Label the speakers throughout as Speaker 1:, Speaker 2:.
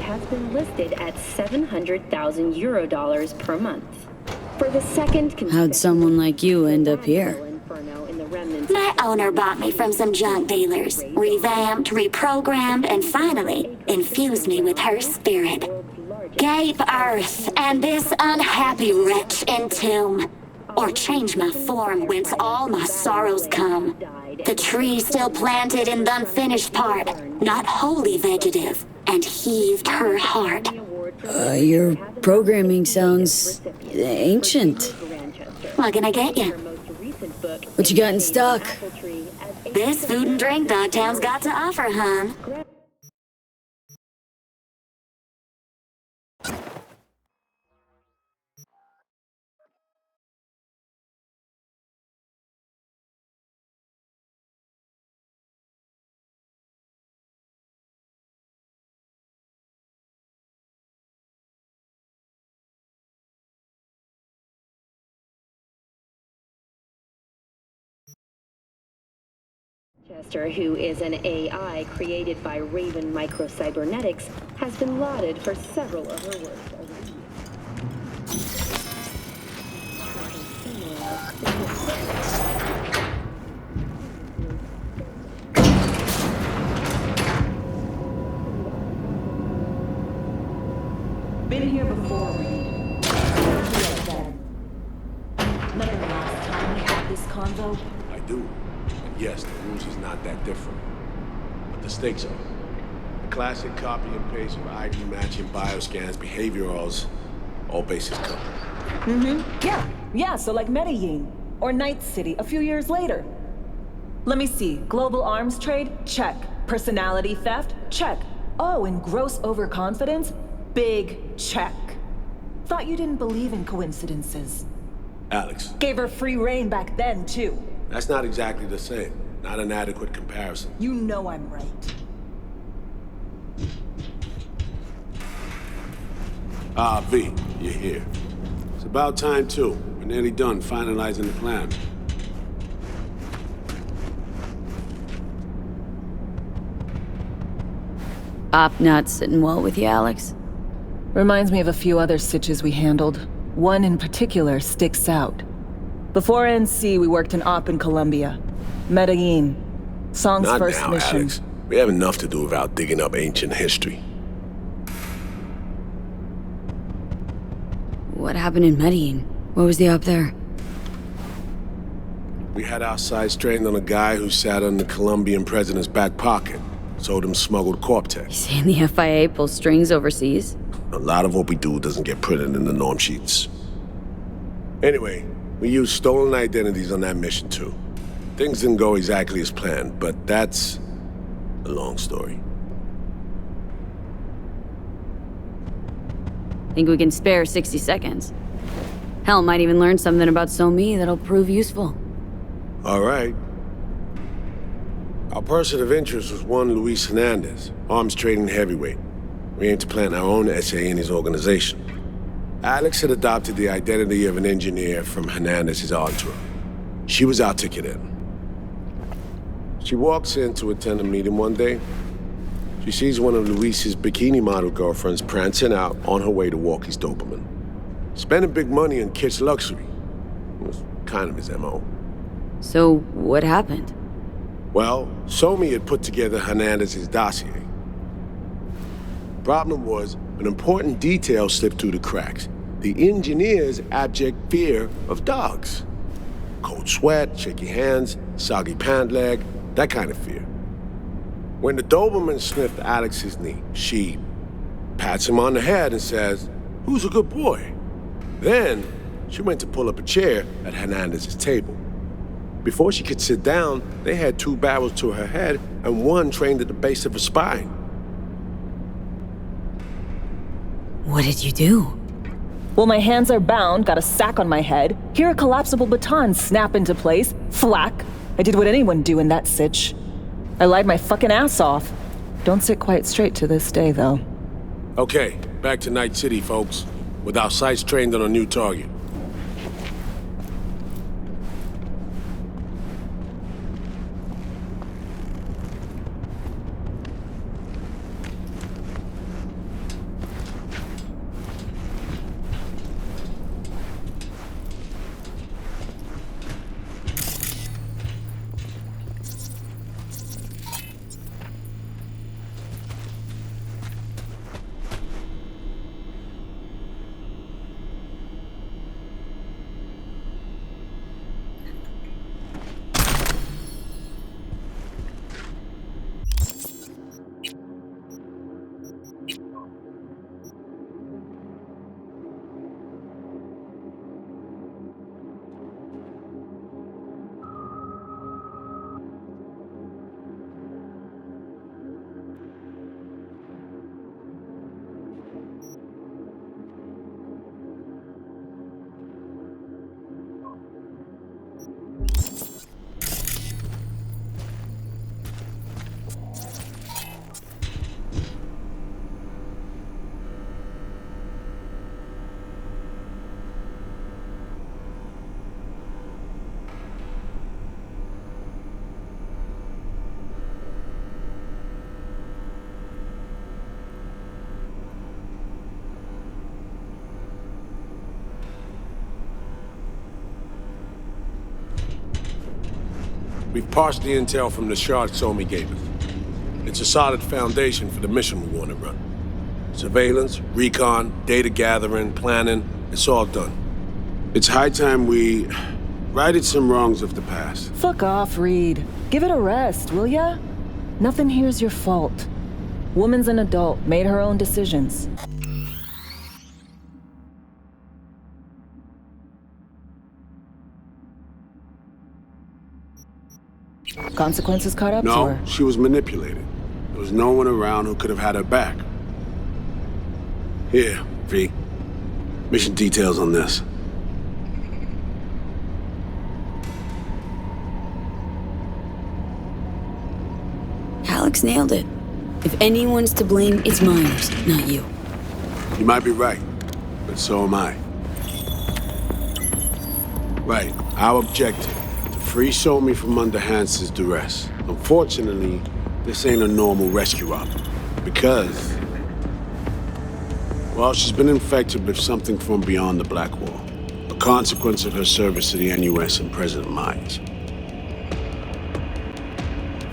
Speaker 1: Has been listed at €700,000 per month. For the second
Speaker 2: How'd someone like you end up here?
Speaker 3: My owner bought me from some junk dealers, revamped, reprogrammed, and finally infused me with her spirit. Gave Earth and this unhappy wretch entomb, or change my form whence all my sorrows come. The tree still planted in the unfinished part, not wholly vegetative, and heaved her heart.
Speaker 2: Your programming sounds ancient.
Speaker 3: What can I get you?
Speaker 2: What you got in stock?
Speaker 3: This food and drink Dogtown's got to offer, hon.
Speaker 1: Chester, who is an AI created by Raven Microcybernetics, has been lauded for several of her works.
Speaker 4: Been here before, Reed. Remember last time we had this convo?
Speaker 5: I do. Yes, the rules is not that different. But the stakes are. The classic copy and paste of ID matching, bioscans, behaviorals, all bases covered.
Speaker 4: Yeah, so like Medellin. Or Night City a few years later. Let me see. Global arms trade? Check. Personality theft? Check. Oh, and gross overconfidence? Big check. Thought you didn't believe in coincidences.
Speaker 5: Alex.
Speaker 4: Gave her free reign back then, too.
Speaker 5: That's not exactly the same. Not an adequate comparison.
Speaker 4: You know I'm right.
Speaker 5: V, you're here. It's about time, too. We're nearly done finalizing the plan.
Speaker 2: Op not sitting well with you, Alex?
Speaker 4: Reminds me of a few other stitches we handled. One in particular sticks out. Before NC, we worked in Op in Colombia. Medellin. Song's
Speaker 5: Not
Speaker 4: first
Speaker 5: now,
Speaker 4: mission.
Speaker 5: Alex. We have enough to do without digging up ancient history.
Speaker 2: What happened in Medellin? What was the op there?
Speaker 5: We had our sights trained on a guy who sat on the Colombian president's back pocket. Sold him smuggled Corptex.
Speaker 2: You saying the FIA pulls strings overseas?
Speaker 5: A lot of what we do doesn't get printed in the norm sheets. Anyway, we used stolen identities on that mission too. Things didn't go exactly as planned, but that's a long story.
Speaker 2: Think we can spare 60 seconds? Hell, might even learn something about So-Me that'll prove useful.
Speaker 5: All right. Our person of interest was one Luis Hernandez, arms trading heavyweight. We aim to plant our own SA in his organization. Alex had adopted the identity of an engineer from Hernandez's entourage. She was our ticket in. She walks in to attend a meeting one day. She sees one of Luis's bikini model girlfriends prancing out on her way to walk his Doberman. Spending big money on kitsch luxury. It was kind of his MO.
Speaker 2: So, what happened?
Speaker 5: Well, Somi had put together Hernandez's dossier. Problem was, an important detail slipped through the cracks. The engineer's abject fear of dogs. Cold sweat, shaky hands, soggy pant leg, that kind of fear. When the Doberman sniffed Alex's knee, she pats him on the head and says, "Who's a good boy?" Then, she went to pull up a chair at Hernandez's table. Before she could sit down, they had 2 barrels to her head and 1 trained at the base of her spine.
Speaker 2: What did you do?
Speaker 4: Well, my hands are bound, got a sack on my head, hear a collapsible baton snap into place, thwack. I did what anyone do in that sitch. I lied my fucking ass off. Don't sit quite straight to this day, though.
Speaker 5: Okay, back to Night City, folks. With our sights trained on a new target. We've parsed the intel from the shard Somi gave us. It's a solid foundation for the mission we want to run. Surveillance, recon, data gathering, planning, it's all done. It's high time we righted some wrongs of the past.
Speaker 4: Fuck off, Reed. Give it a rest, will ya? Nothing here's your fault. Woman's an adult, made her own decisions. Consequences caught up to
Speaker 5: No,
Speaker 4: her?
Speaker 5: she was manipulated. There was no one around who could have had her back. Here, V. Mission details on this.
Speaker 2: Alex nailed it. If anyone's to blame, it's Myers, not you.
Speaker 5: You might be right, but so am I. Right, our objective. Free Somi from under Hansen's duress. Unfortunately, this ain't a normal rescue op. Because, well, she's been infected with something from beyond the Black Wall. A consequence of her service to the NUS and President Myers.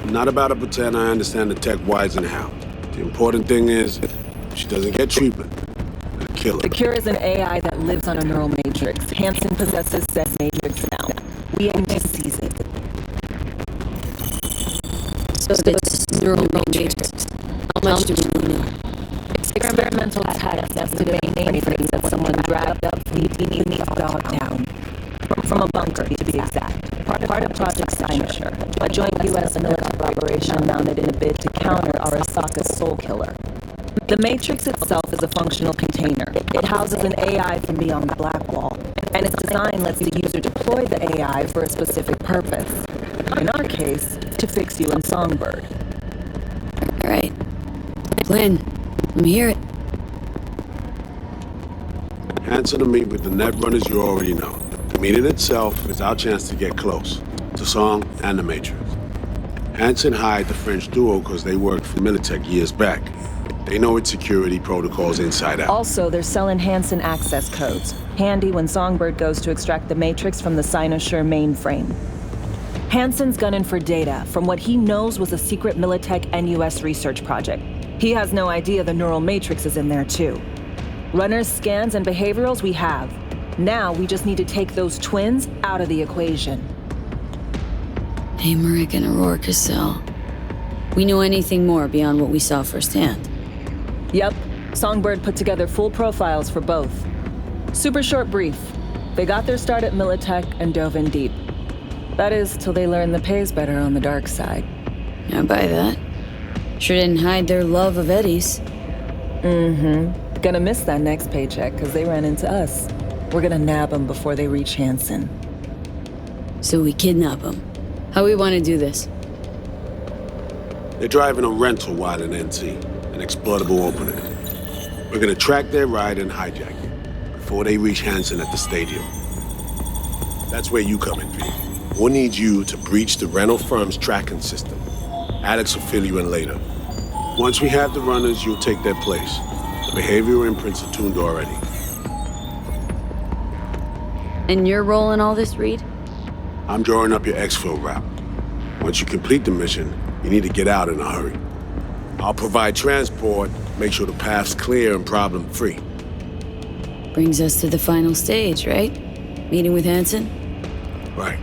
Speaker 5: I'm not about to pretend I understand the tech whys and how. The important thing is, if she doesn't get treatment, they'll kill her.
Speaker 4: The cure is an AI that lives on a neural matrix. Hansen possesses said matrix now. We aim to seize it.
Speaker 2: So this neural matrix. How much do we know?
Speaker 4: Experimental tests estimated mainframes that someone dragged up beneath Dogtown. From a bunker, to be exact. Part of Project Cyberpunk, a joint U.S. military operation mounted in a bid to counter Arasaka's soul killer. The Matrix itself is a functional container. It houses an AI from beyond the Black Wall, and its design lets the user deploy the AI for a specific purpose. In our case, to fix you and Songbird.
Speaker 2: All right. Glenn, let me hear it.
Speaker 5: Answer to meet with the net runners you already know. The meeting itself is our chance to get close to Song and the Matrix. Hansen hired the French duo because they worked for Militech years back. They know its security protocols inside out.
Speaker 4: Also, they're selling Hansen access codes. Handy when Songbird goes to extract the Matrix from the Cynosure mainframe. Hansen's gunning for data from what he knows was a secret Militech NUS research project. He has no idea the neural matrix is in there too. Runners, scans, and behaviorals we have. Now we just need to take those twins out of the equation.
Speaker 2: Amaric and Aurora Cassell. We know anything more beyond what we saw firsthand?
Speaker 4: Yep. Songbird put together full profiles for both. Super short brief. They got their start at Militech and dove in deep. That is, till they learned the pay's better on the dark side.
Speaker 2: I buy that. Sure didn't hide their love of Eddie's.
Speaker 4: Mm-hmm. Gonna miss that next paycheck, because they ran into us. We're gonna nab them before they reach Hansen.
Speaker 2: So we kidnap them. How we want to do this?
Speaker 5: They're driving a rental while in NC, an exploitable opening. We're gonna track their ride and hijack it before they reach Hansen at the stadium. That's where you come in, V. We'll need you to breach the rental firm's tracking system. Alex will fill you in later. Once we have the runners, you'll take their place. The behavioral imprints are tuned already.
Speaker 2: And your role in all this, Reed?
Speaker 5: I'm drawing up your exfil route. Once you complete the mission, you need to get out in a hurry. I'll provide transport, make sure the path's clear and problem-free.
Speaker 2: Brings us to the final stage, right? Meeting with Hansen?
Speaker 5: Right.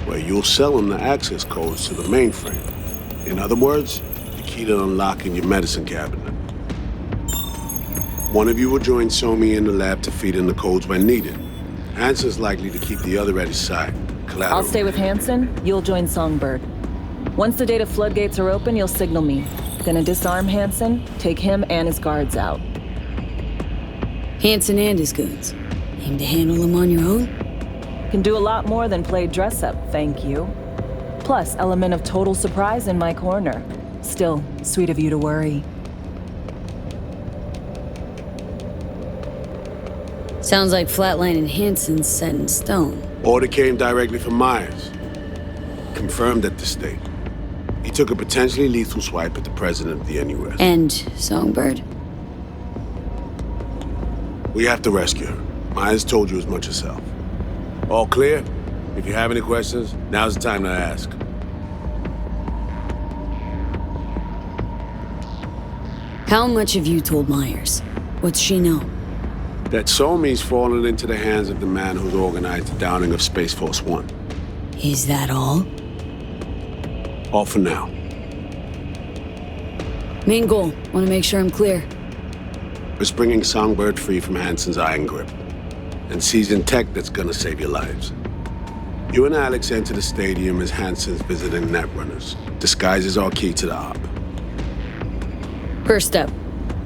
Speaker 5: Where you'll sell him the access codes to the mainframe. In other words, the key to unlocking your medicine cabinet. One of you will join Somi in the lab to feed in the codes when needed. Hansen's likely to keep the other at his side. Collateral.
Speaker 4: I'll stay with Hansen, you'll join Songbird. Once the data floodgates are open, you'll signal me. Gonna disarm Hansen, take him and his guards out.
Speaker 2: Hansen and his goons. Aim to handle them on your own?
Speaker 4: Can do a lot more than play dress-up, thank you. Plus, element of total surprise in my corner. Still, sweet of you to worry.
Speaker 2: Sounds like Flatline and Hansen's set in stone.
Speaker 5: Order came directly from Myers. Confirmed at the state. He took a potentially lethal swipe at the president of the NUS.
Speaker 2: And Songbird?
Speaker 5: We have to rescue her. Myers told you as much herself. All clear? If you have any questions, now's the time to ask.
Speaker 2: How much have you told Myers? What's she know?
Speaker 5: That Somi's fallen into the hands of the man who's organized the downing of Space Force One.
Speaker 2: Is that all?
Speaker 5: All for now.
Speaker 2: Main goal. Want to make sure I'm clear.
Speaker 5: It's bringing Songbird free from Hansen's iron grip. And seizing tech that's gonna save your lives. You and Alex enter the stadium as Hansen's visiting netrunners. Disguise is our key to the op.
Speaker 2: First step.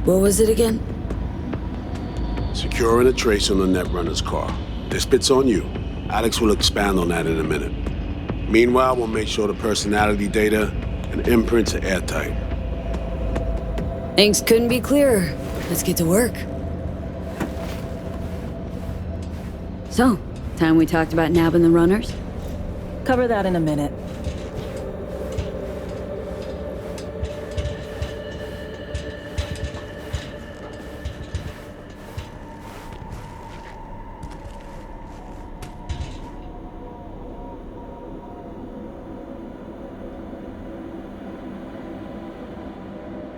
Speaker 2: What was it again?
Speaker 5: Securing a trace on the netrunner's car. This bit's on you. Alex will expand on that in a minute. Meanwhile, we'll make sure the personality data and imprints are airtight.
Speaker 2: Things couldn't be clearer. Let's get to work. So, time we talked about nabbing the runners?
Speaker 4: Cover that in a minute.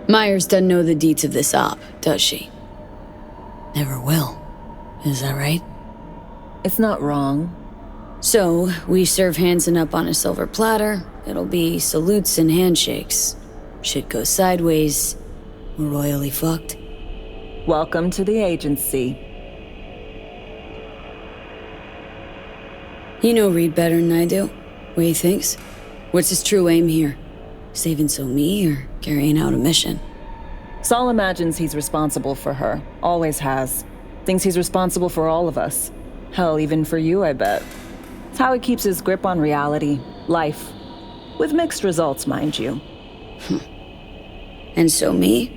Speaker 2: Myers doesn't know the deets of this op, does she? Never will. Is that right?
Speaker 4: It's not wrong.
Speaker 2: So, we serve Hansen up on a silver platter. It'll be salutes and handshakes. Shit goes sideways. We're royally fucked.
Speaker 4: Welcome to the agency.
Speaker 2: You know Reed better than I do. What he thinks? What's his true aim here? Saving Somi or carrying out a mission?
Speaker 4: Saul imagines he's responsible for her. Always has. Thinks he's responsible for all of us. Hell, even for you, I bet. It's how he keeps his grip on reality, life. With mixed results, mind you.
Speaker 2: And Somi?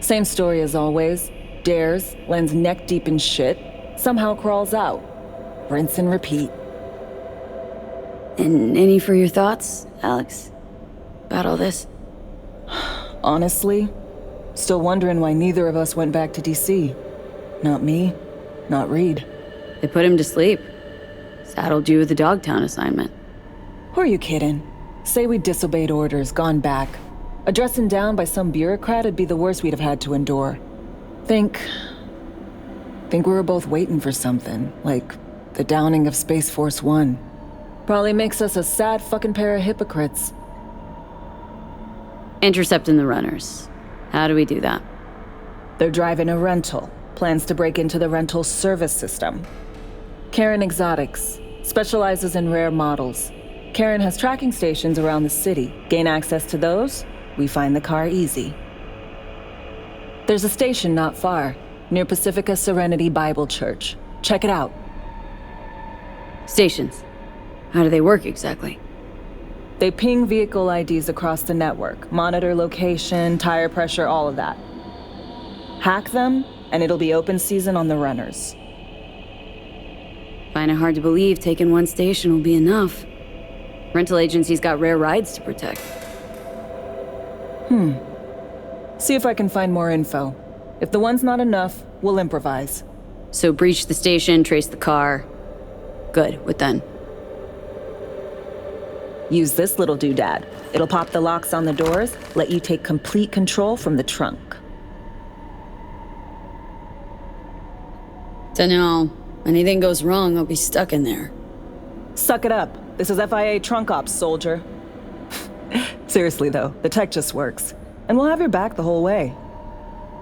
Speaker 4: Same story as always. Dares, lands neck deep in shit, somehow crawls out. Rinse and repeat.
Speaker 2: And any for your thoughts, Alex? About all this?
Speaker 4: Honestly, still wondering why neither of us went back to DC. Not me, not Reed.
Speaker 2: They put him to sleep. Saddled you with the Dogtown assignment.
Speaker 4: Who are you kidding? Say we disobeyed orders, gone back. A dressing down by some bureaucrat would be the worst we'd have had to endure. Think we were both waiting for something, like the downing of Space Force One. Probably makes us a sad fucking pair of hypocrites.
Speaker 2: Intercepting the runners. How do we do that?
Speaker 4: They're driving a rental. Plans to break into the rental service system. Karen Exotics specializes in rare models. Karen has tracking stations around the city. Gain access to those, we find the car easy. There's a station not far, near Pacifica Serenity Bible Church. Check it out.
Speaker 2: Stations. How do they work exactly?
Speaker 4: They ping vehicle IDs across the network, monitor location, tire pressure, all of that. Hack them, and it'll be open season on the runners.
Speaker 2: Find it hard to believe taking one station will be enough. Rental agency's got rare rides to protect.
Speaker 4: See if I can find more info. If the one's not enough, we'll improvise.
Speaker 2: So breach the station, trace the car. Good, what then?
Speaker 4: Use this little doodad. It'll pop the locks on the doors, let you take complete control from the trunk.
Speaker 2: Dunno. Anything goes wrong, I'll be stuck in there.
Speaker 4: Suck it up. This is FIA trunk ops, soldier. Seriously though, the tech just works. And we'll have your back the whole way.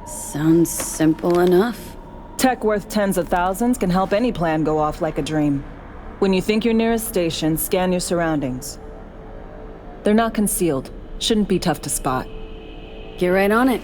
Speaker 2: Sounds simple enough.
Speaker 4: Tech worth tens of thousands can help any plan go off like a dream. When you think you're near a station, scan your surroundings. They're not concealed. Shouldn't be tough to spot.
Speaker 2: Get right on it.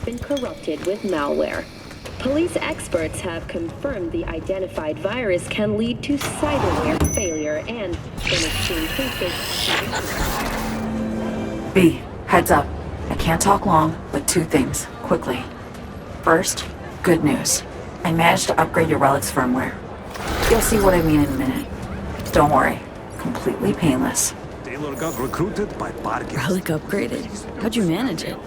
Speaker 1: Been corrupted with malware. Police experts have confirmed the identified virus can lead to cyberware failure and, in extreme cases,
Speaker 6: B, heads up. I can't talk long, but two things, quickly. First, good news. I managed to upgrade your Relic's firmware. You'll see what I mean in a minute. Don't worry, completely painless.
Speaker 7: Taylor got recruited by bargains.
Speaker 2: Relic upgraded. How'd you manage it?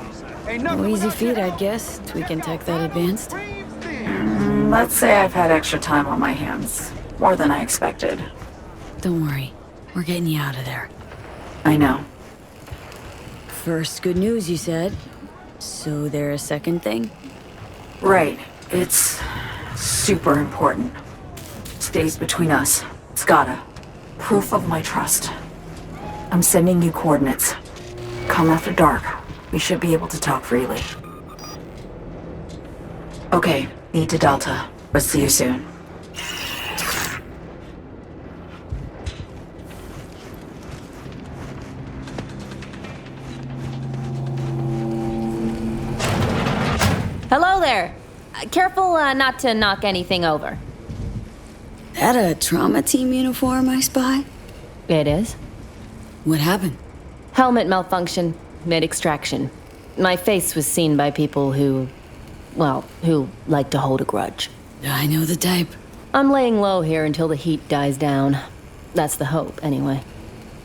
Speaker 2: No easy feat, I'd guess, tweaking tech that advanced.
Speaker 6: Let's say I've had extra time on my hands. More than I expected.
Speaker 2: Don't worry, we're getting you out of there.
Speaker 6: I know.
Speaker 2: First good news, you said. So there a second thing?
Speaker 6: Right. It's super important. Stays between us. It's gotta. Proof of my trust. I'm sending you coordinates. Come after dark. We should be able to talk freely. Okay, need to Delta. But see you soon.
Speaker 8: Hello there. Careful not to knock anything over.
Speaker 2: That a trauma team uniform, I spy?
Speaker 8: It is.
Speaker 2: What happened?
Speaker 8: Helmet malfunction, mid-extraction. My face was seen by people who like to hold a grudge.
Speaker 2: I know the type.
Speaker 8: I'm laying low here until the heat dies down. That's the hope, anyway.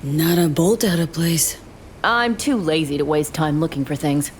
Speaker 2: Not a bolt out of place.
Speaker 8: I'm too lazy to waste time looking for things.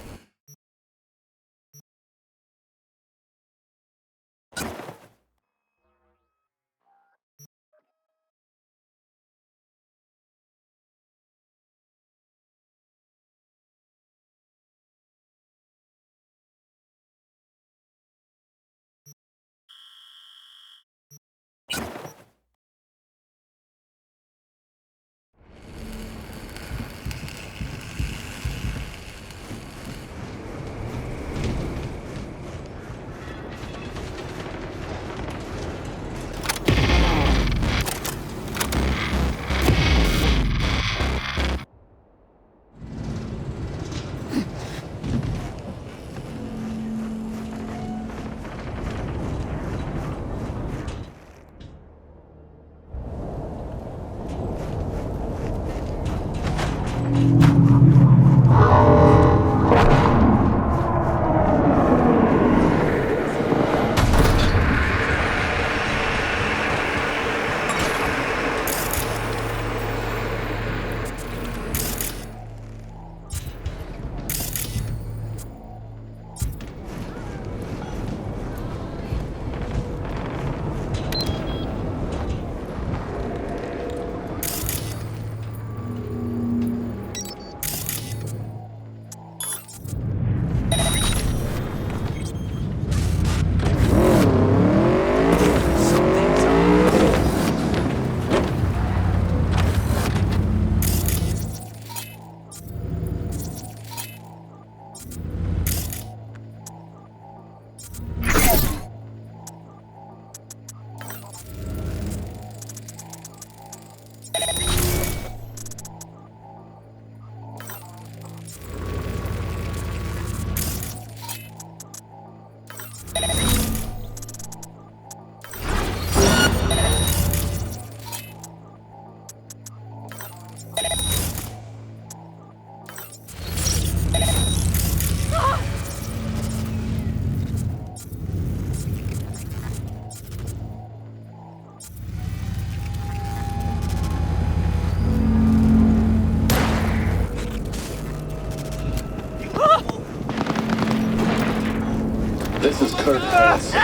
Speaker 9: This is Kurt Hansen.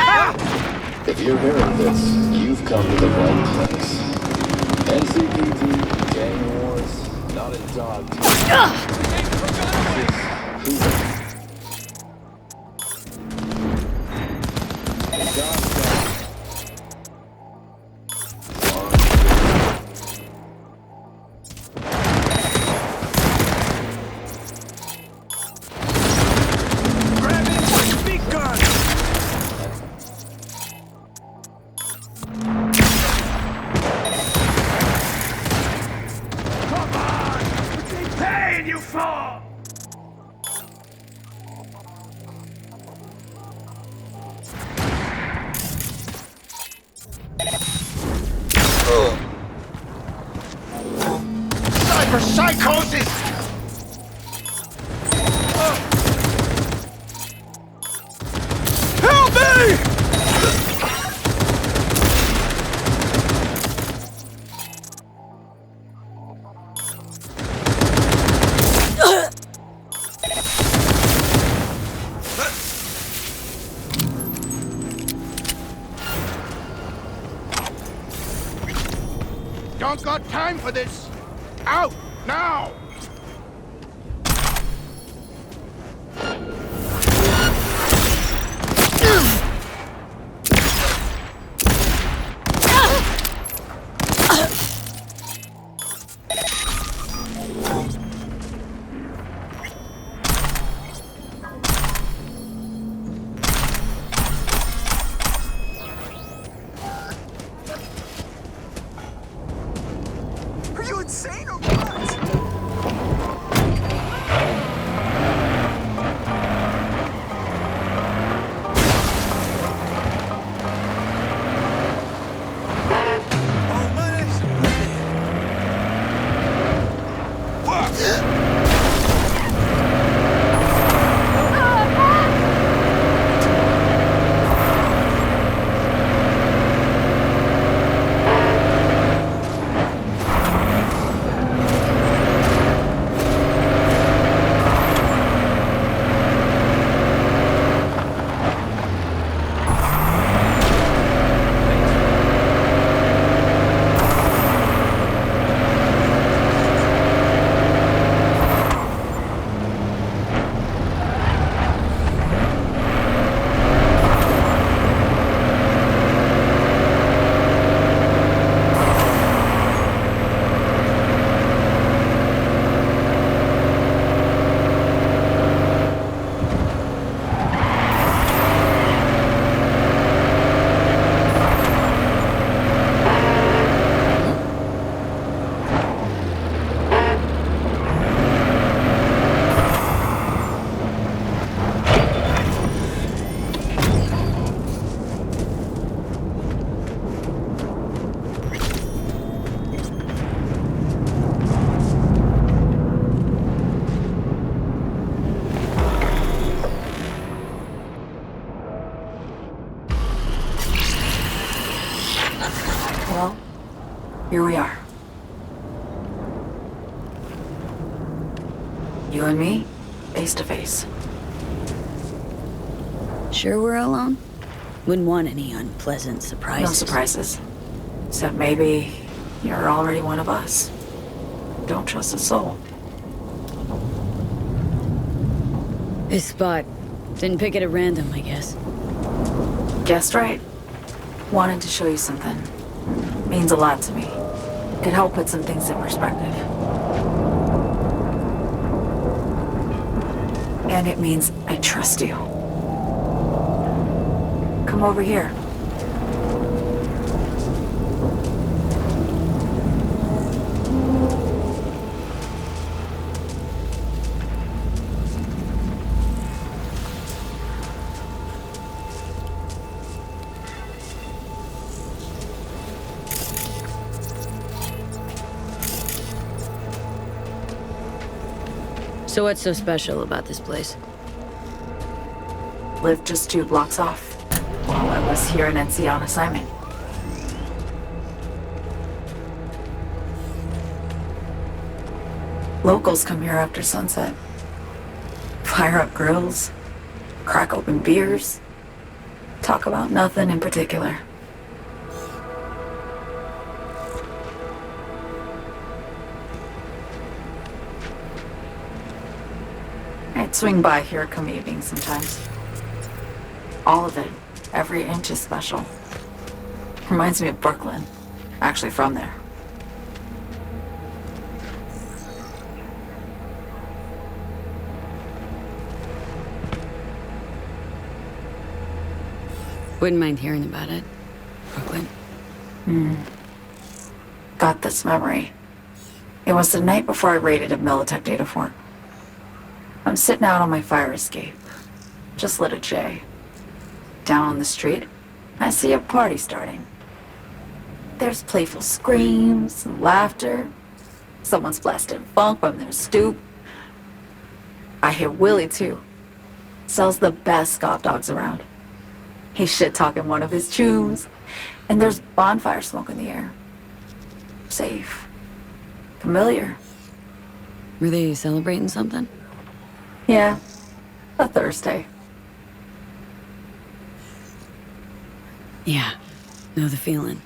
Speaker 9: If you're hearing this, you've come to the right place. NCPD, gang wars, not a dog
Speaker 10: Don't got time for this! Out! Now!
Speaker 11: Are you insane or what?
Speaker 6: Well, here we are. You and me, face to face.
Speaker 2: Sure we're alone? Wouldn't want any unpleasant surprises.
Speaker 6: No surprises. Except maybe you're already one of us. Don't trust a soul.
Speaker 2: This spot. Didn't pick it at random, I guess.
Speaker 6: Guessed right. Wanted to show you something. Means a lot to me. Could help put some things in perspective. And it means I trust you. Come over here.
Speaker 2: So what's so special about this place?
Speaker 6: Lived just 2 blocks off while I was here in NC on assignment. Locals come here after sunset. Fire up grills, crack open beers, Talk about nothing in particular. I'd swing by here come evening sometimes. All of it. Every inch is special. Reminds me of Brooklyn. Actually from there.
Speaker 2: Wouldn't mind hearing about it. Brooklyn.
Speaker 6: Got this memory. It was the night before I raided a Militech data fort. I'm sitting out on my fire escape. Just lit a J. Down on the street, I see a party starting. There's playful screams and laughter. Someone's blasting funk from their stoop. I hear Willie, too. Sells the best scoff dogs around. He's shit-talking one of his tunes, and there's bonfire smoke in the air. Safe. Familiar.
Speaker 2: Were they celebrating something?
Speaker 6: Yeah. A Thursday.
Speaker 2: Yeah. Know the feeling.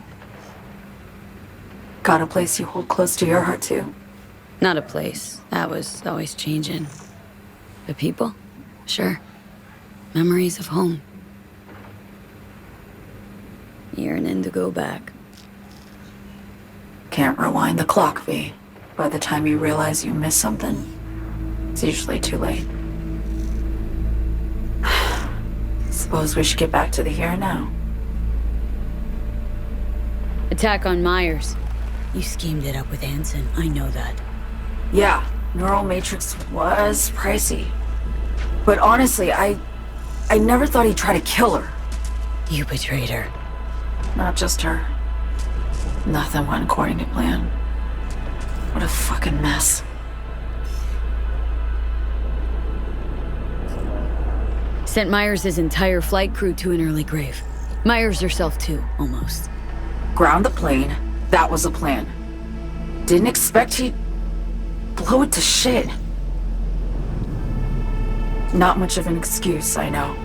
Speaker 6: Got a place you hold close to your heart, too.
Speaker 2: Not a place. That was always changing. But people? Sure. Memories of home. Yearning to go back.
Speaker 6: Can't rewind the clock, V. By the time you realize you missed something, it's usually too late. Suppose we should get back to the here and now.
Speaker 2: Attack on Myers. You schemed it up with Anson. I know that.
Speaker 6: Yeah, Neural Matrix was pricey. But honestly, I never thought he'd try to kill her.
Speaker 2: You betrayed her.
Speaker 6: Not just her. Nothing went according to plan. What a fucking mess.
Speaker 2: Sent Myers' entire flight crew to an early grave. Myers herself too, almost.
Speaker 6: Ground the plane. That was the plan. Didn't expect he'd blow it to shit. Not much of an excuse, I know.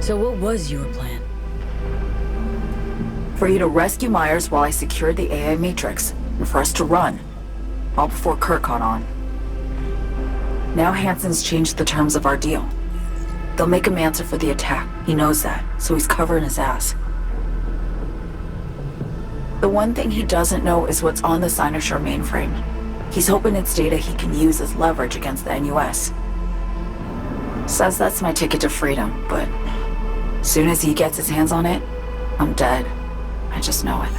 Speaker 2: So what was your plan?
Speaker 6: For you to rescue Myers while I secured the AI Matrix, and for us to run, all before Kurt caught on. Now Hansen's changed the terms of our deal. They'll make him answer for the attack. He knows that, so he's covering his ass. The one thing he doesn't know is what's on the Cynosure mainframe. He's hoping it's data he can use as leverage against the NUS. Says that's my ticket to freedom, but soon as he gets his hands on it, I'm dead. I just know it.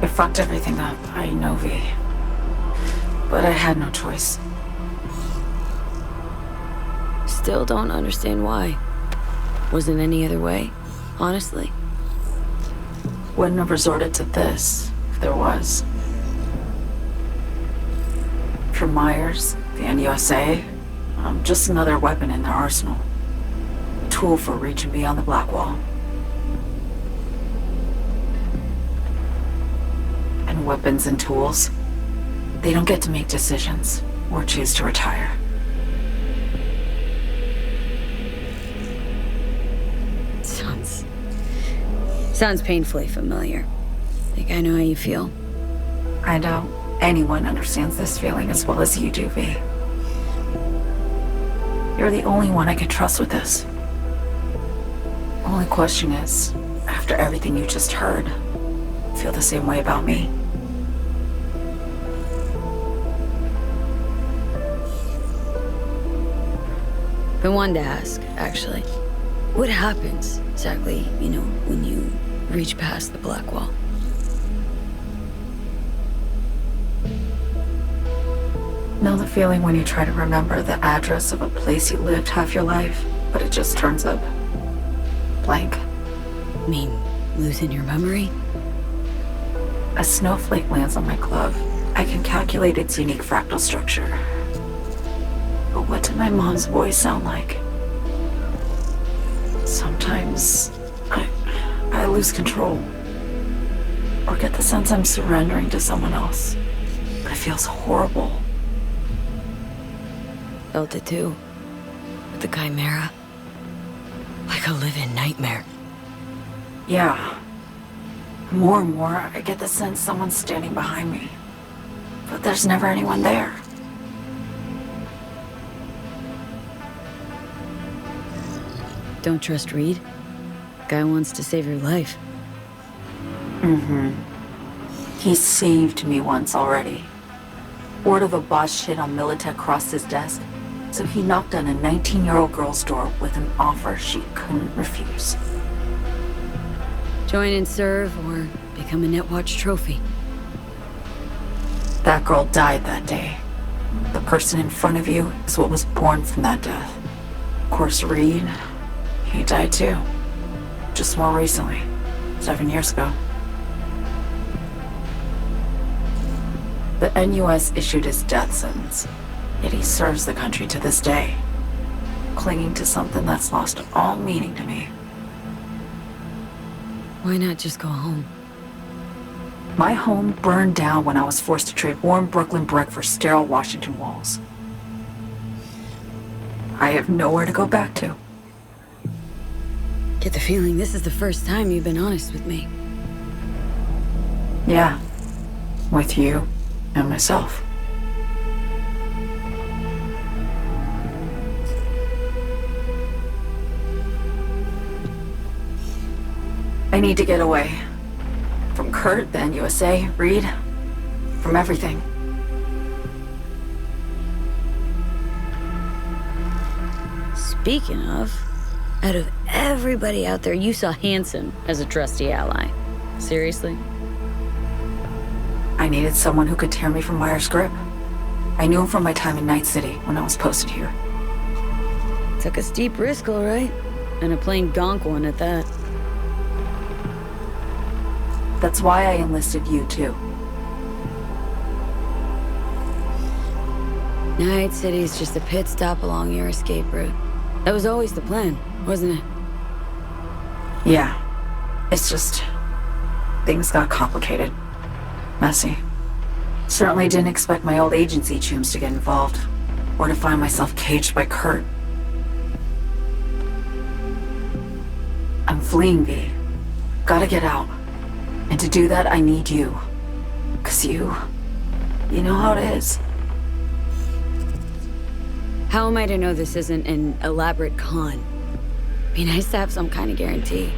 Speaker 6: It fucked everything up, I know, V. But I had no choice.
Speaker 2: Still don't understand why. Wasn't any other way, honestly.
Speaker 6: Wouldn't have resorted to this, if there was. For Myers, the NUSA, I'm just another weapon in their arsenal. A tool for reaching beyond the Black Wall. And weapons and tools, they don't get to make decisions or choose to retire.
Speaker 2: Sounds painfully familiar. Think I know how you feel?
Speaker 6: I know. Anyone understands this feeling as well as you do, V. You're the only one I can trust with this. Only question is, after everything you just heard, feel the same way about me?
Speaker 2: Been wanting to ask, actually. What happens, exactly, when you reach past the Black Wall?
Speaker 6: Know the feeling when you try to remember the address of a place you lived half your life, but it just turns up blank?
Speaker 2: Mean losing your memory?
Speaker 6: A snowflake lands on my glove. I can calculate its unique fractal structure. But what did my mom's voice sound like? Sometimes I lose control. Or get the sense I'm surrendering to someone else. but it feels horrible.
Speaker 2: Felt it too. With the Chimera. Like a living nightmare.
Speaker 6: Yeah. More and more, I get the sense someone's standing behind me. But there's never anyone there.
Speaker 2: Don't trust Reed? Guy wants to save your life.
Speaker 6: Mm-hmm. He saved me once already. Word of a boss shit on Militech crossed his desk, so he knocked on a 19-year-old girl's door with an offer she couldn't refuse.
Speaker 2: Join and serve, or become a Netwatch trophy.
Speaker 6: That girl died that day. The person in front of you is what was born from that death. Of course, Reed, he died too. Just more recently. 7 years ago. The NUS issued his death sentence, yet he serves the country to this day, clinging to something that's lost all meaning to me.
Speaker 2: Why not just go home?
Speaker 6: My home burned down when I was forced to trade warm Brooklyn brick for sterile Washington walls. I have nowhere to go back to.
Speaker 2: Get the feeling this is the first time you've been honest with me.
Speaker 6: Yeah, with you and myself. I need to get away. From Kurt, the NUSA, Reed, from everything.
Speaker 2: Speaking of, out of everybody out there, you saw Hansen as a trusty ally. Seriously?
Speaker 6: I needed someone who could tear me from Myers' grip. I knew him from my time in Night City when I was posted here.
Speaker 2: Took a steep risk, all right. And a plain gonk one at that.
Speaker 6: That's why I enlisted you, too.
Speaker 2: Night City's just a pit stop along your escape route. That was always the plan, wasn't it?
Speaker 6: Yeah. It's just... things got complicated. Messy. Certainly didn't expect my old agency chooms to get involved. Or to find myself caged by Kurt. I'm fleeing, V. Gotta get out. And to do that, I need you. 'Cause you know how it is.
Speaker 2: How am I to know this isn't an elaborate con? Be nice to have some kind of guarantee.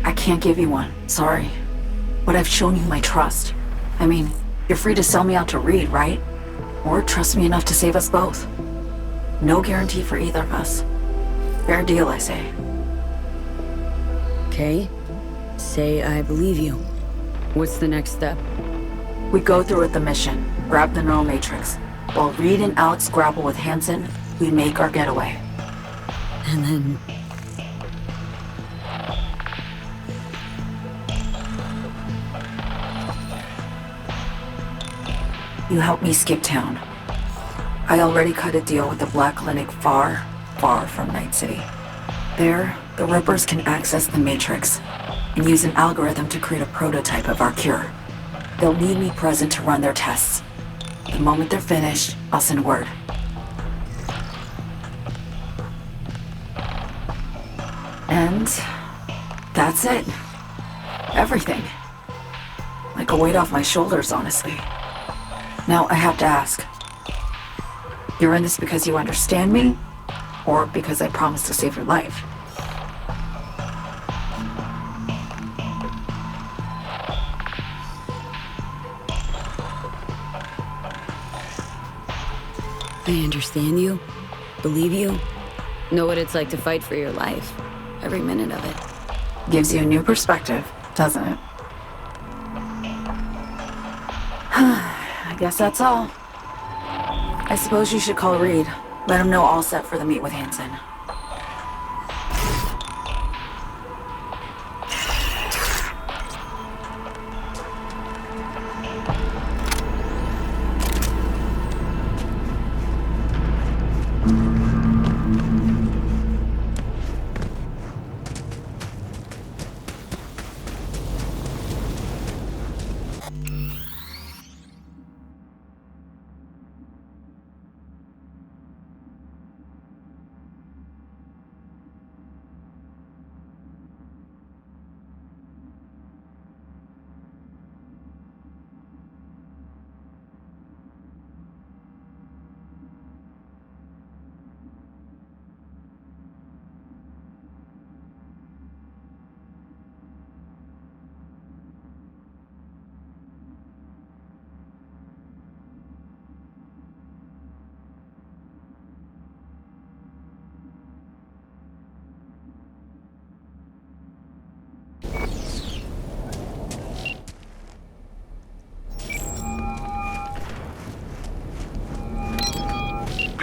Speaker 6: I can't give you one, sorry. But I've shown you my trust. I mean, you're free to sell me out to Reed, right? Or trust me enough to save us both. No guarantee for either of us. Fair deal, I say.
Speaker 2: Okay. Say I believe you. What's the next step?
Speaker 6: We go through with the mission, grab the neural matrix. While Reed and Alex grapple with Hansen, we make our getaway.
Speaker 2: And then...
Speaker 6: you help me skip town. I already cut a deal with the Black Clinic far, far from Night City. There, the Rippers can access the Matrix and use an algorithm to create a prototype of our cure. They'll need me present to run their tests. The moment they're finished, I'll send word. And that's it. Everything. Like a weight off my shoulders, honestly. Now I have to ask. You're in this because you understand me? Or because I promised to save your life?
Speaker 2: I understand you, believe you, know what it's like to fight for your life. Every minute of it.
Speaker 6: Gives you a new perspective, doesn't it? I guess that's all. I suppose you should call Reed. Let him know all set for the meet with Hansen.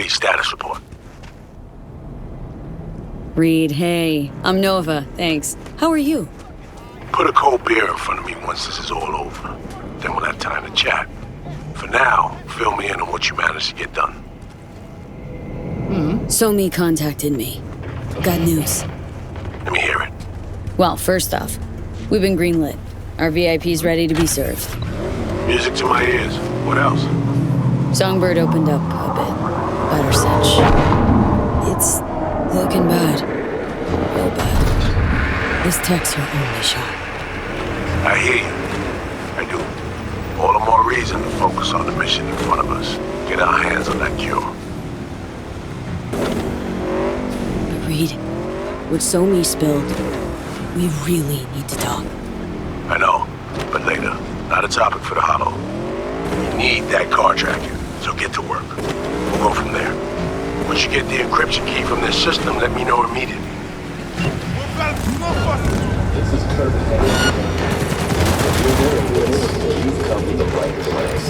Speaker 5: Reed, status report.
Speaker 2: Reed, hey. I'm Nova, thanks. How are you?
Speaker 5: Put a cold beer in front of me once this is all over. Then we'll have time to chat. For now, fill me in on what you managed to get done.
Speaker 2: Somi contacted me. Got news.
Speaker 5: Let me hear it.
Speaker 2: Well, first off, we've been greenlit. Our VIP's ready to be served.
Speaker 5: Music to my ears. What else?
Speaker 2: Songbird opened up a bit. Better cinch. It's looking bad. Real bad. This tech's her only shot.
Speaker 5: I hear you. I do. All the more reason to focus on the mission in front of us. Get our hands on that cure.
Speaker 2: Reed, what Somi spilled, we really need to talk.
Speaker 5: I know, but later. Not a topic for the Hollow. We need that car tracking, so get to work. We'll go from there. Once you get the encryption key from this system, let me know immediately.
Speaker 9: This is Kirk. If you're doing this, you've come to the right place.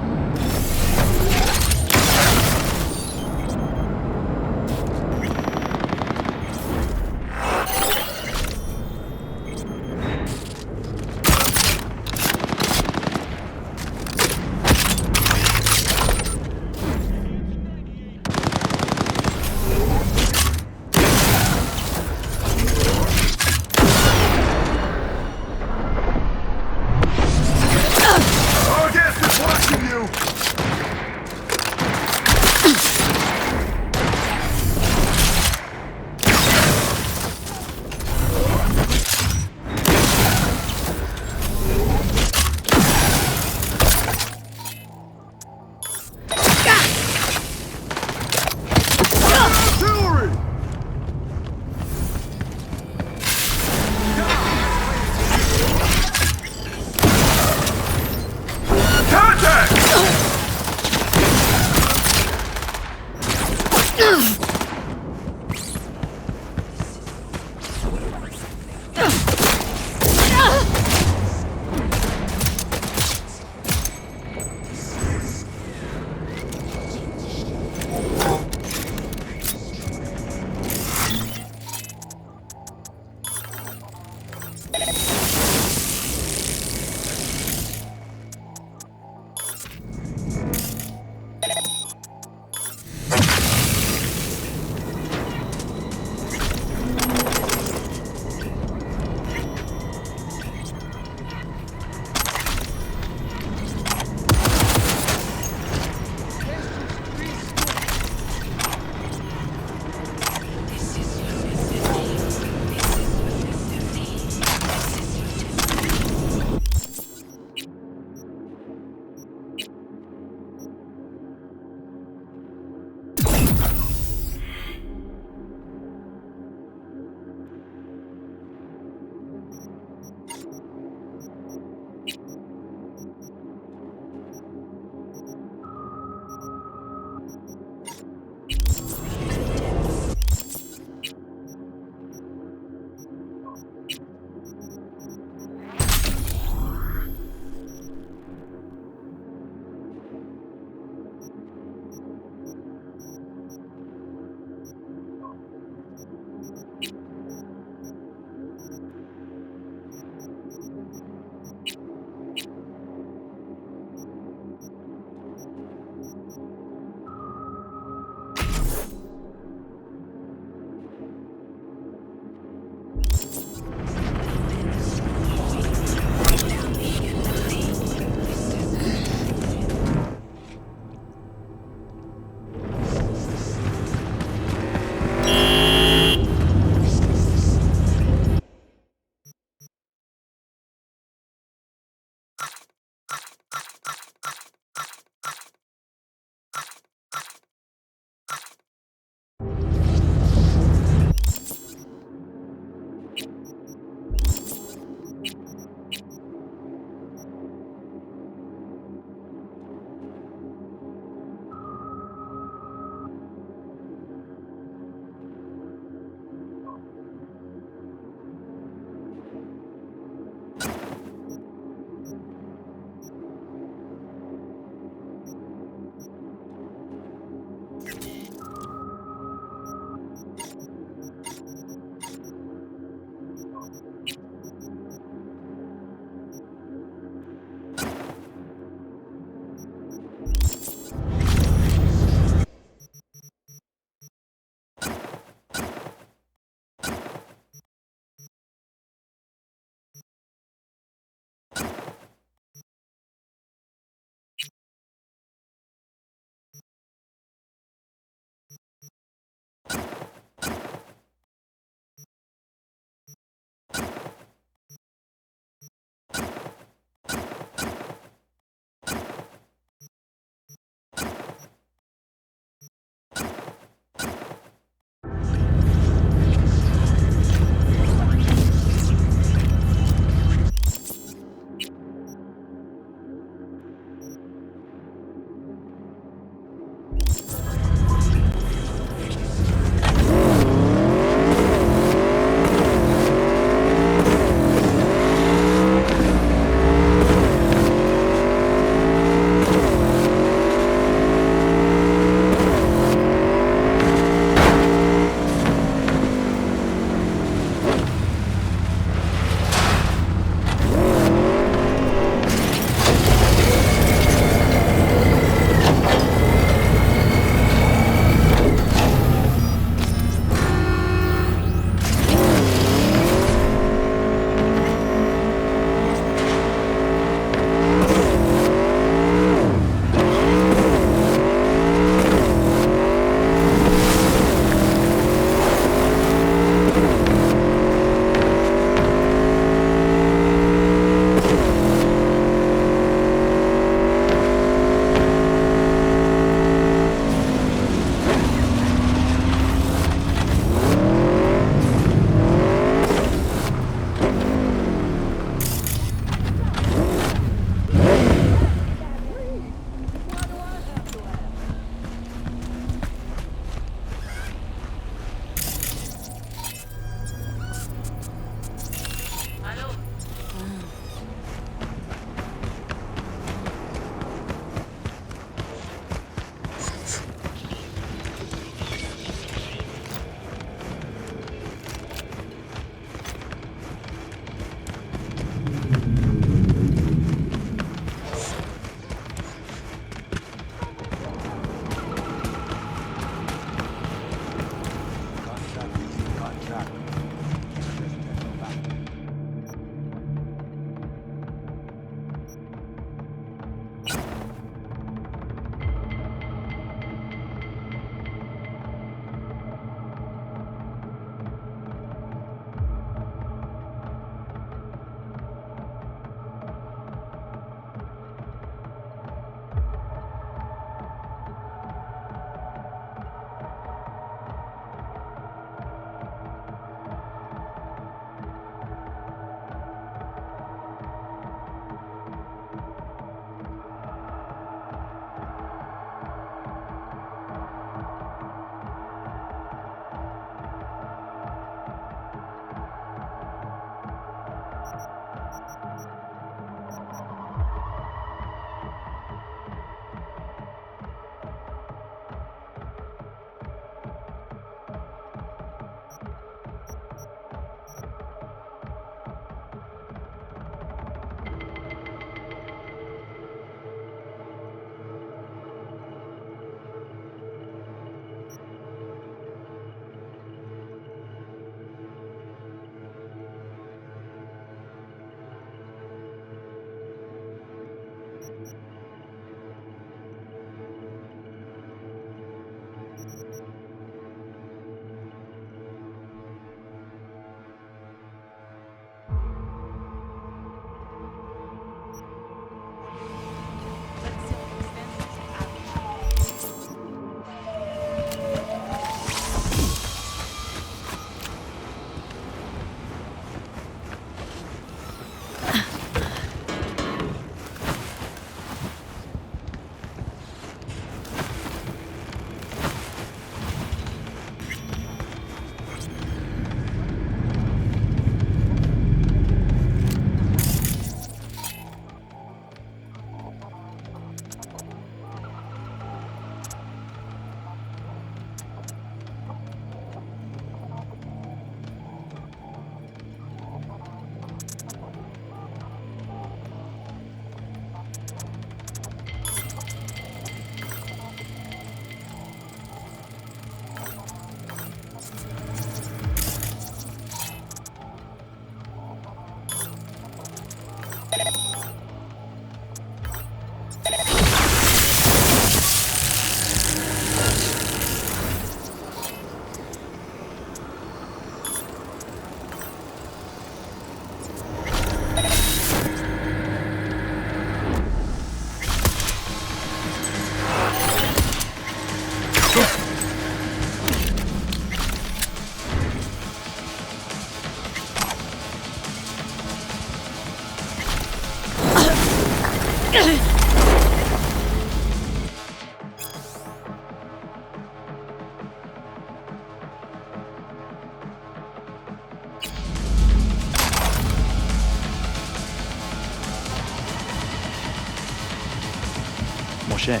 Speaker 12: Mon cher,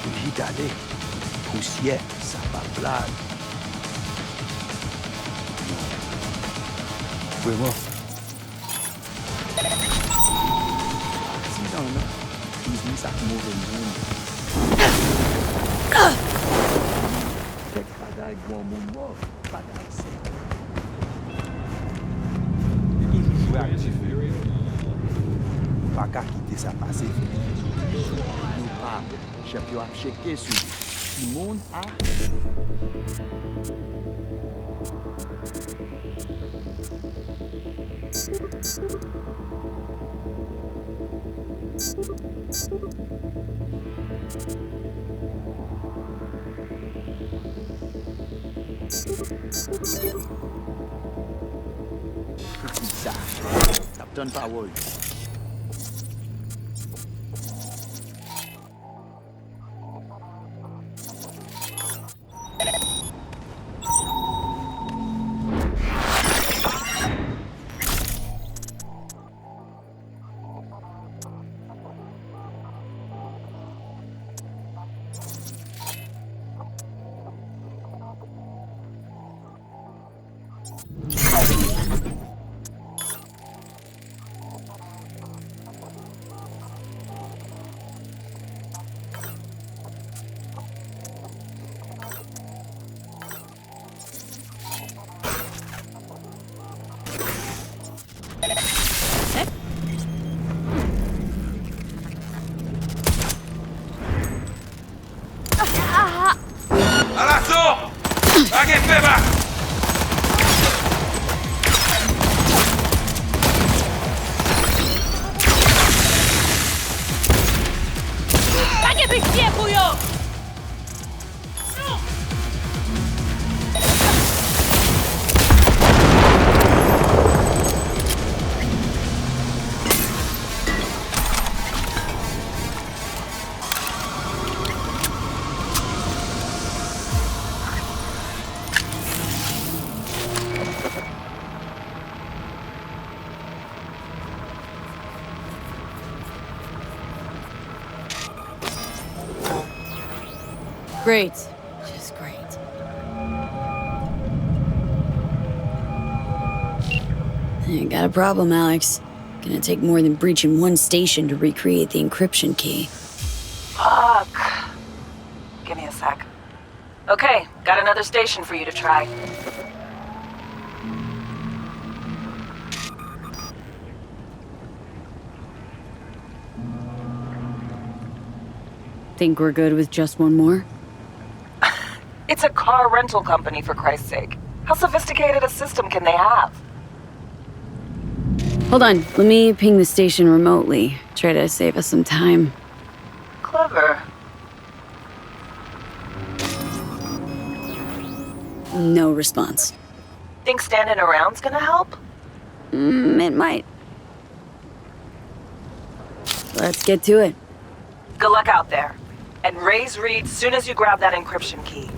Speaker 12: obligé d'aller. Poussière, ça va blague. Vraiment. Accident, là. Business ak mauvais monde. Kek bagay gwan moun mort. Bagay se. Toujou joué actif. Pas qu'à quitter ça passer. Nous pas, chef yo a checké sur tout le monde a. Ça, Captain Powell.
Speaker 2: Great. Just great. I got a problem, Alex. Gonna take more than breaching one station to recreate the encryption key.
Speaker 6: Fuck. Give me a sec. Okay, got another station for you to try.
Speaker 2: Think we're good with just one more?
Speaker 6: It's a car rental company, for Christ's sake. How sophisticated a system can they have?
Speaker 2: Hold on, let me ping the station remotely. Try to save us some time.
Speaker 6: Clever.
Speaker 2: No response.
Speaker 6: Think standing around's gonna help?
Speaker 2: It might. Let's get to it.
Speaker 6: Good luck out there. And raise Reed soon as you grab that encryption key.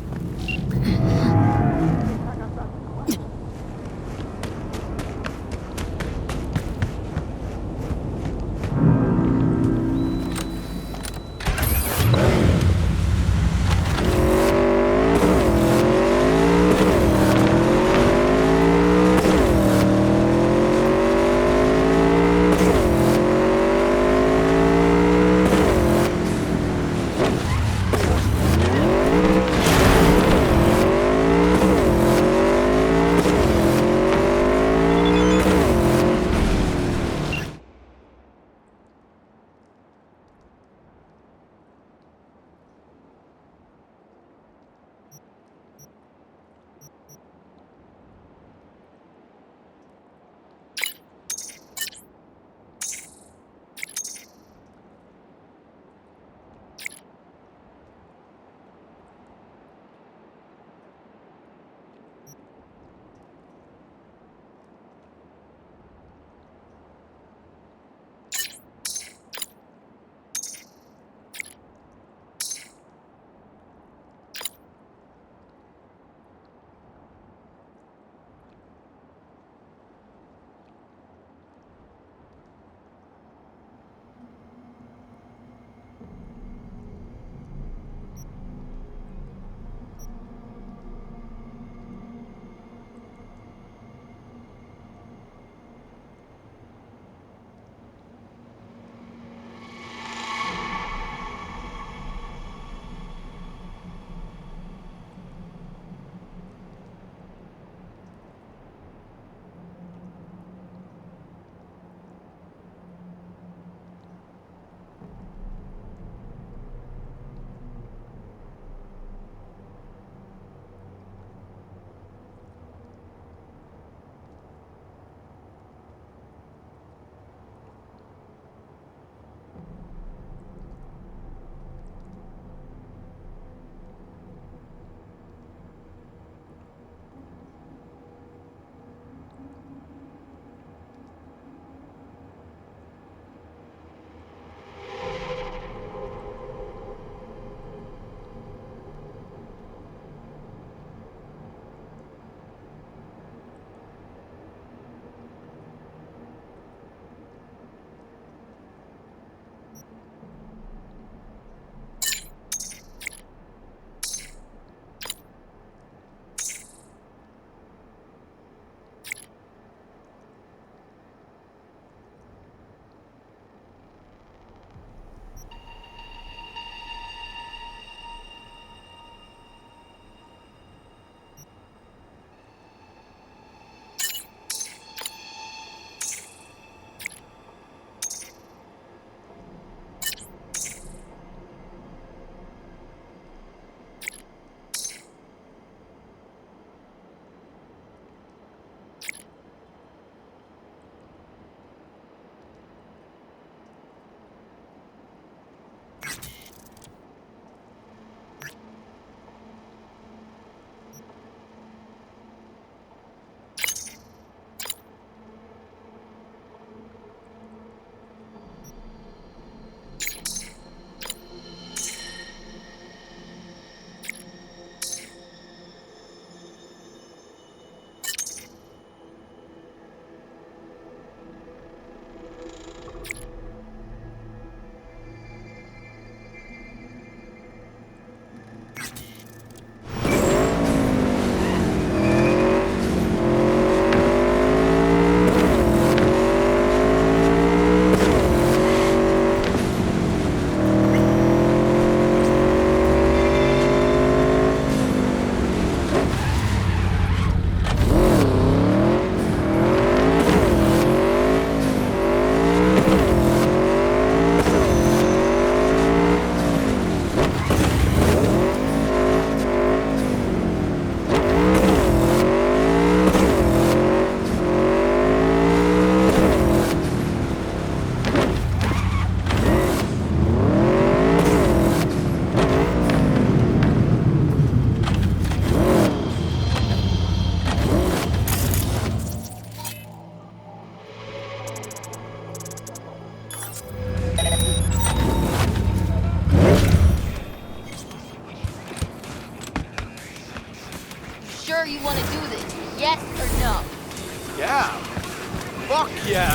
Speaker 13: Fuck yeah!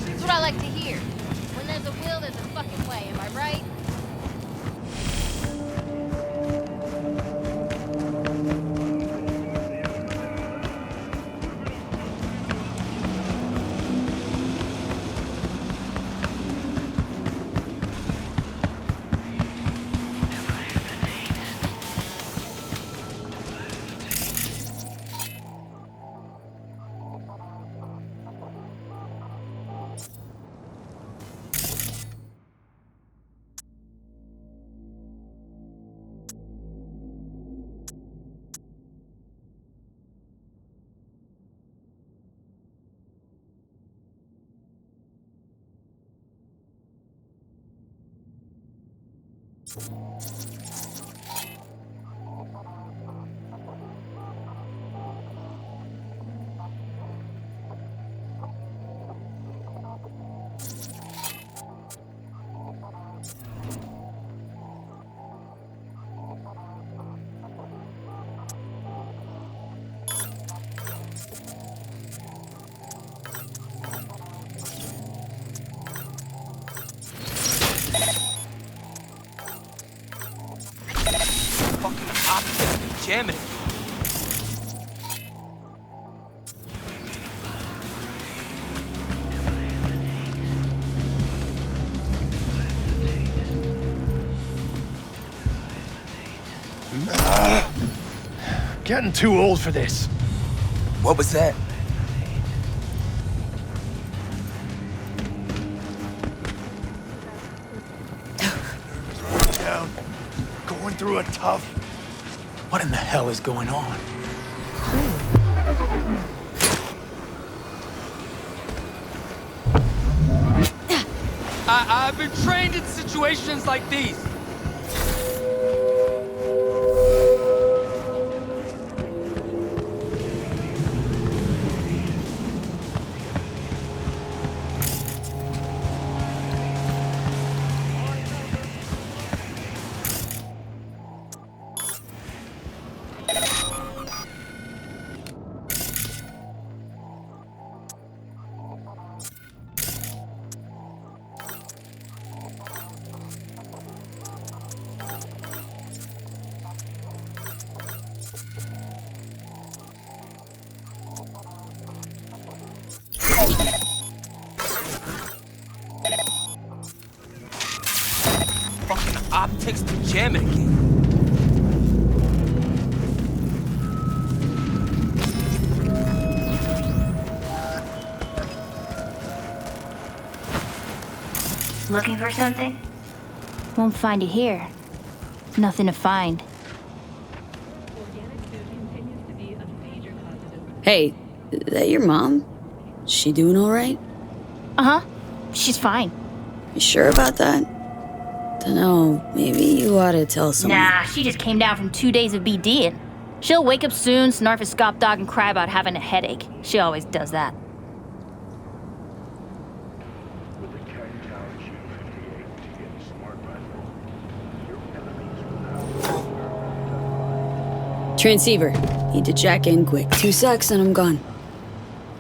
Speaker 14: That's what I like to hear. When there's a will, there's a fucking way, am I right?
Speaker 13: Jamming.
Speaker 10: Getting too old for this.
Speaker 13: What was that?
Speaker 10: Down. Going through a tough. What in the hell is going on?
Speaker 13: I've been trained in situations like these. Fucking optics to jamming again.
Speaker 14: Looking for something? Won't find it here. Nothing to find.
Speaker 2: Hey, is that your mom? Is she doing all right?
Speaker 14: Uh-huh. She's fine.
Speaker 2: You sure about that? Dunno, maybe you ought to tell someone.
Speaker 14: Nah, she just came down from 2 days of BDing. She'll wake up soon, snarf a scop dog, and cry about having a headache. She always does that.
Speaker 2: Transceiver. Need to jack in quick. 2 secs and I'm gone.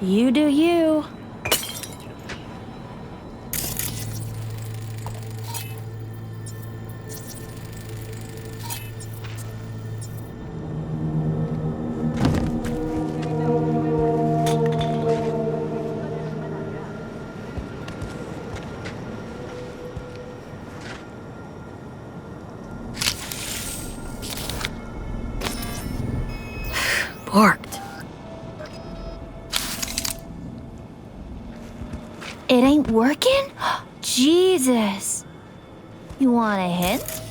Speaker 14: You do you.
Speaker 2: Parked.
Speaker 14: It ain't working? Jesus. You want a hint?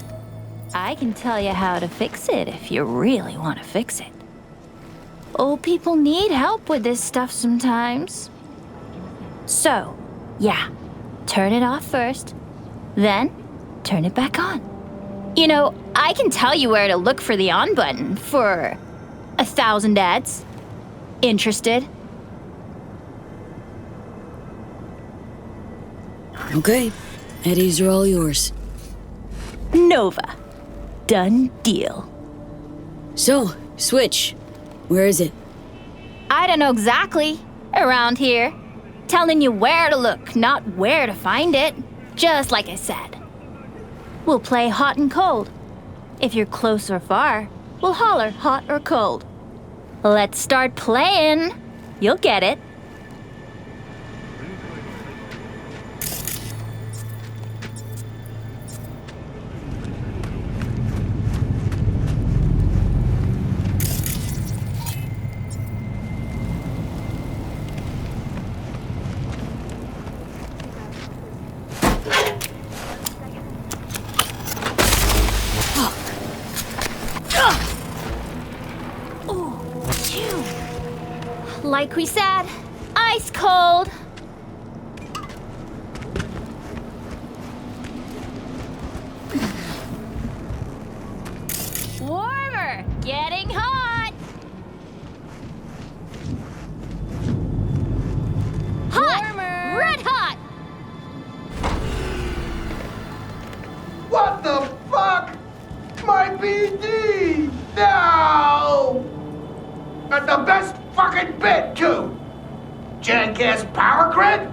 Speaker 14: I can tell you how to fix it if you really want to fix it. Old people need help with this stuff sometimes. So, yeah, turn it off first, then turn it back on. You know, I can tell you where to look for the on button for 1,000 ads. Interested?
Speaker 2: Okay, Eddies are all yours.
Speaker 14: Nova. Done deal.
Speaker 2: So, Switch. Where is it?
Speaker 14: I don't know exactly. Around here. Telling you where to look, not where to find it. Just like I said. We'll play hot and cold. If you're close or far, we'll holler hot or cold. Let's start playing. You'll get it. Like we said, ice cold. Warmer, getting hot. Hot, warmer. Red hot.
Speaker 10: What the fuck? My BD! No! At the best fucking bit, too! Jackass power grid?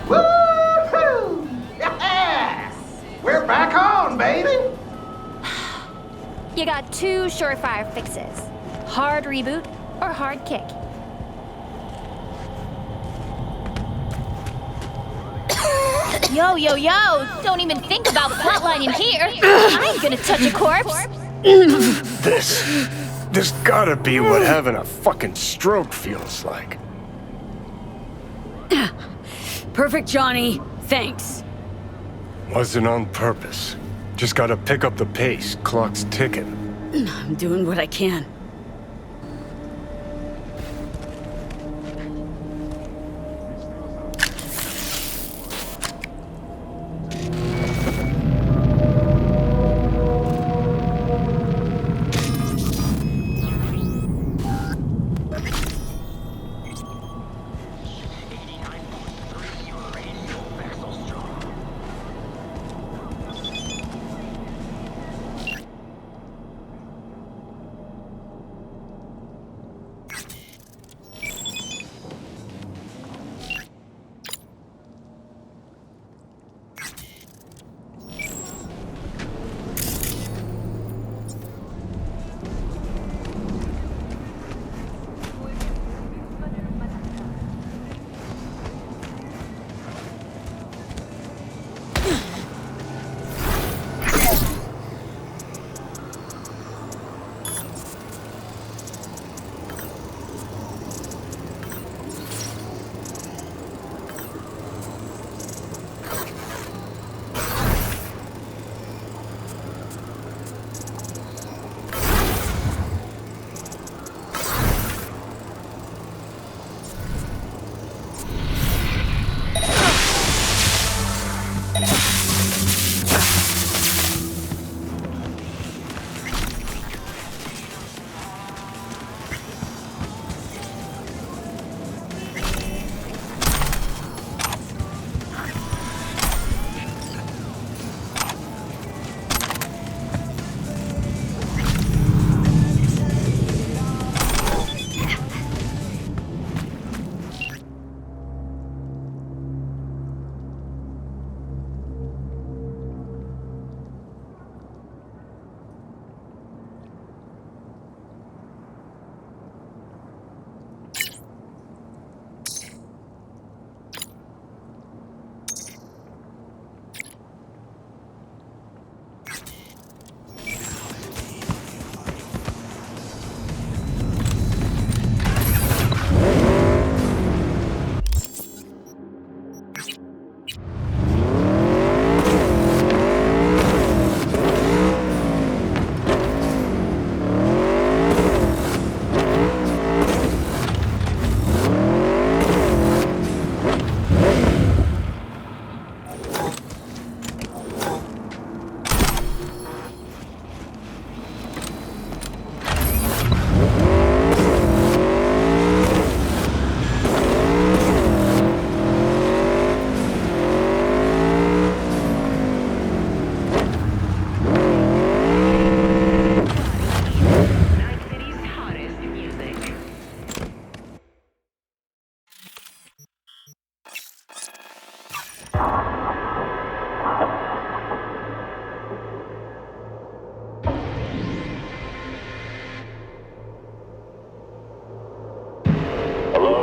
Speaker 10: Woo-hoo! Yes! We're back on, baby!
Speaker 14: You got two surefire fixes. Hard reboot or hard kick. Yo, yo, yo! Don't even think about flatlining here! I ain't gonna touch a corpse!
Speaker 15: This gotta be what having a fucking stroke feels like.
Speaker 2: Perfect, Johnny. Thanks.
Speaker 15: Wasn't on purpose. Just gotta pick up the pace. Clock's ticking.
Speaker 2: I'm doing what I can.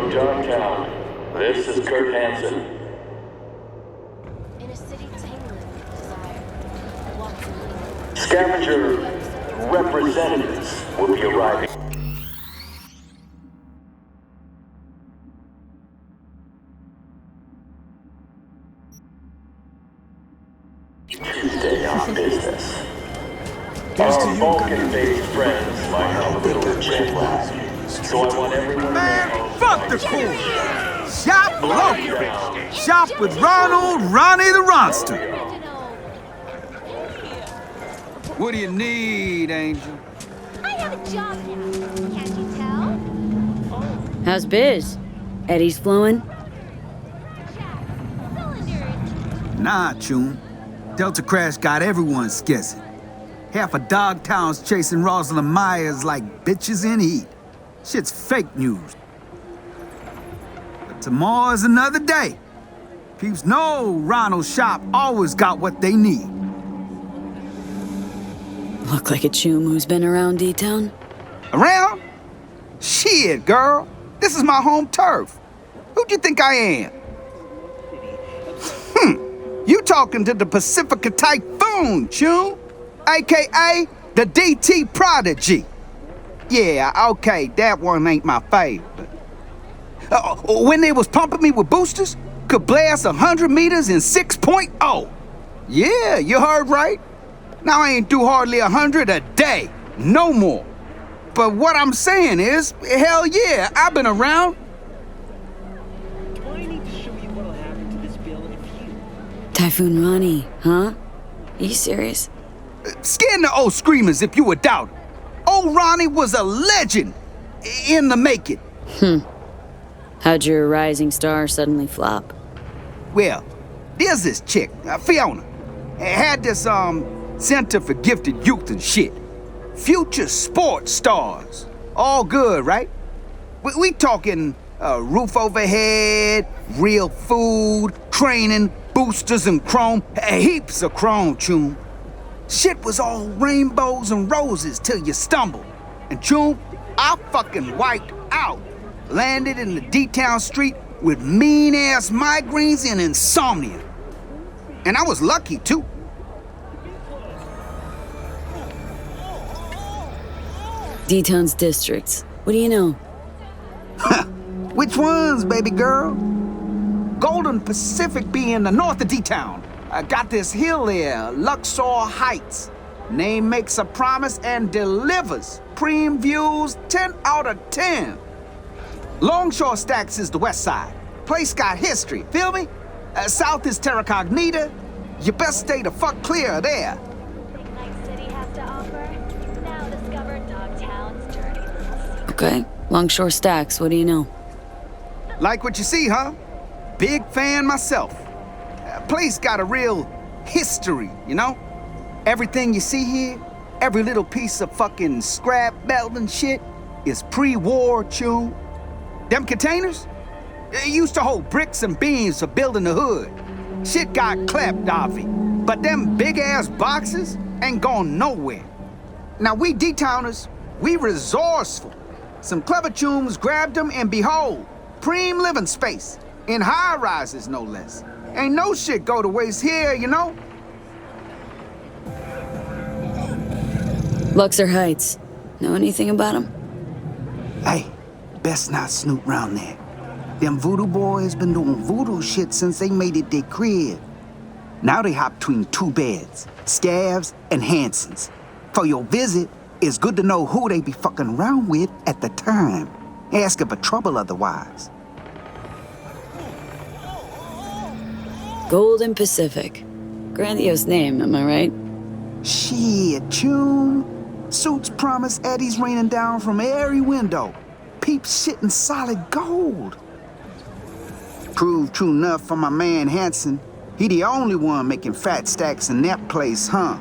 Speaker 9: from Darktown. This is Kurt Hansen.
Speaker 16: In a city tingling with desire,
Speaker 9: Scavenger representatives will be arriving. Tuesday on business. Our Vulcan-based friends might have a little jet lag, so I want everyone
Speaker 17: Man, fuck the crew! Shop local! Shop with Ronnie the Ronster! What do you need, Angel?
Speaker 16: I have a job now, can't you tell?
Speaker 2: How's biz? Eddie's flowing?
Speaker 17: Nah, Chum. Delta Crash got everyone skissing. Half of Dogtown's chasing Rosalind Myers like bitches in heat. Shit's fake news. But tomorrow's another day. Peeps know Ronald's shop always got what they need.
Speaker 2: Look like a chum who's been around D-Town.
Speaker 17: Around? Shit, girl. This is my home turf. Who do you think I am? You talking to the Pacifica Typhoon, Chum. AKA the DT Prodigy. Yeah, okay, that one ain't my favorite. When they was pumping me with boosters, could blast 100 meters in 6.0. Yeah, you heard right. Now I ain't do hardly 100 a day, no more. But what I'm saying is, hell yeah, I've been around.
Speaker 9: Do I need to show you what'll happen to this bill in a few?
Speaker 2: Typhoon Ronnie, huh? Are you serious?
Speaker 17: Scan the old screamers if you a doubter. Old Ronnie was a legend in the making.
Speaker 2: How'd your rising star suddenly flop?
Speaker 17: Well, there's this chick, Fiona. Had this, Center for Gifted Youth and shit. Future sports stars. All good, right? We talking roof overhead, real food, training, boosters and chrome. Heaps of chrome, Chum. Shit was all rainbows and roses till you stumbled. And Chum, I fucking wiped out. Landed in the D-Town street with mean-ass migraines and insomnia. And I was lucky, too.
Speaker 2: D-Town's districts. What do you know?
Speaker 17: Which ones, baby girl? Golden Pacific be in the north of D-Town. I got this hill there, Luxor Heights. Name makes a promise and delivers. Preem views, 10 out of 10. Longshore Stacks is the west side. Place got history, feel me? South is Terra Cognita. You best stay the fuck clear of there.
Speaker 2: Okay, Longshore Stacks, what do you know?
Speaker 17: Like what you see, huh? Big fan myself. Place got a real history, you know? Everything you see here, every little piece of fucking scrap metal and shit is pre-war, Chum. Them containers? It used to hold bricks and beams for building the hood. Shit got clapped, Avi. But them big-ass boxes ain't going nowhere. Now we D-Towners, we resourceful. Some clever chums grabbed them and behold, preem living space. In high-rises, no less. Ain't no shit go to waste here, you know?
Speaker 2: Luxor Heights. Know anything about them?
Speaker 17: Hey, best not snoop round there. Them voodoo boys been doing voodoo shit since they made it their crib. Now they hop between two beds, Scavs and Hansons. For your visit, it's good to know who they be fucking around with at the time. Asking for trouble otherwise.
Speaker 2: Golden Pacific. Grandiose name, am I right?
Speaker 17: Shit, Chum. Suits promise Eddie's raining down from every window. Peeps shitting solid gold. Proved true enough for my man Hanson. He the only one making fat stacks in that place, huh?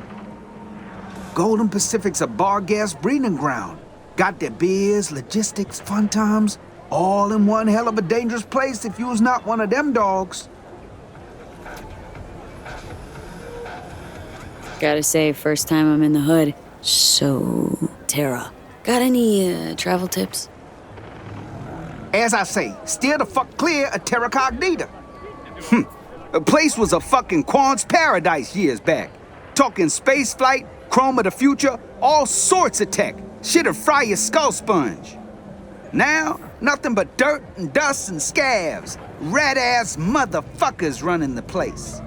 Speaker 17: Golden Pacific's a bar-gas breeding ground. Got their beers, logistics, fun times, all in one hell of a dangerous place if you was not one of them dogs.
Speaker 2: Gotta say, first time I'm in the hood. So, Terra. Got any travel tips?
Speaker 17: As I say, steer the fuck clear of Terra Cognita. The place was a fucking Quan's paradise years back. Talking space flight, chrome of the future, all sorts of tech. Shit'll fry your skull sponge. Now, nothing but dirt and dust and scabs. Rat-ass motherfuckers running the place.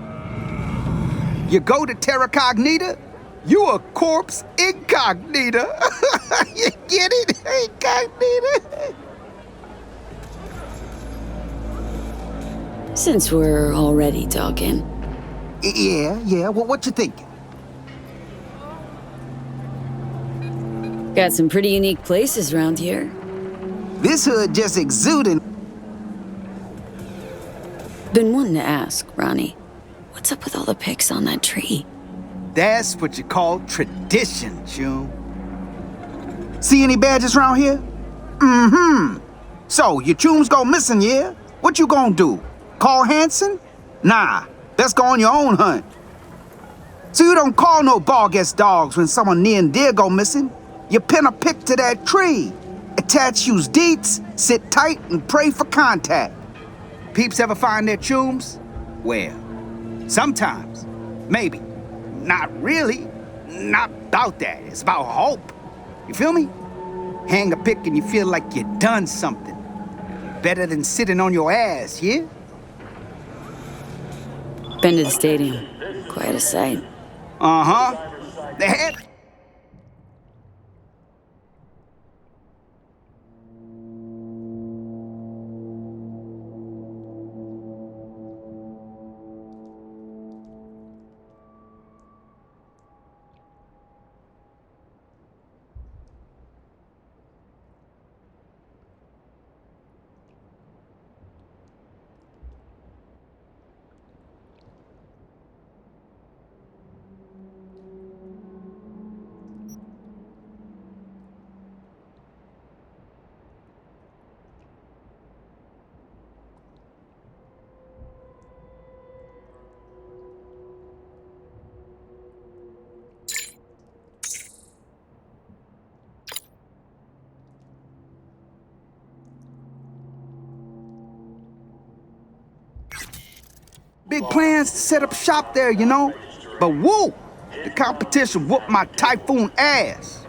Speaker 17: You go to Terra Cognita, you a corpse incognita. You get it? Incognita.
Speaker 2: Since we're already talking.
Speaker 17: Yeah, what you think?
Speaker 2: Got some pretty unique places around here.
Speaker 17: This hood just exuding.
Speaker 2: Been wanting to ask, Ronnie, what's up with all the pics on that tree?
Speaker 17: That's what you call tradition, June. See any badges around here? Mm-hmm. So, your tunes go missing, yeah? What you gonna do? Call Hanson? Nah, best go on your own hunt. So you don't call no bog-ass dogs when someone near and dear go missing. You pin a pic to that tree. Attach use deets, sit tight, and pray for contact. Peeps ever find their tombs? Well, sometimes. Maybe. Not really. Not about that. It's about hope. You feel me? Hang a pic and you feel like you done something. Better than sitting on your ass, yeah?
Speaker 2: Been to the stadium. Quite a sight.
Speaker 17: Uh-huh. The head... Big plans to set up shop there, you know? But woo! The competition whooped my Typhoon ass.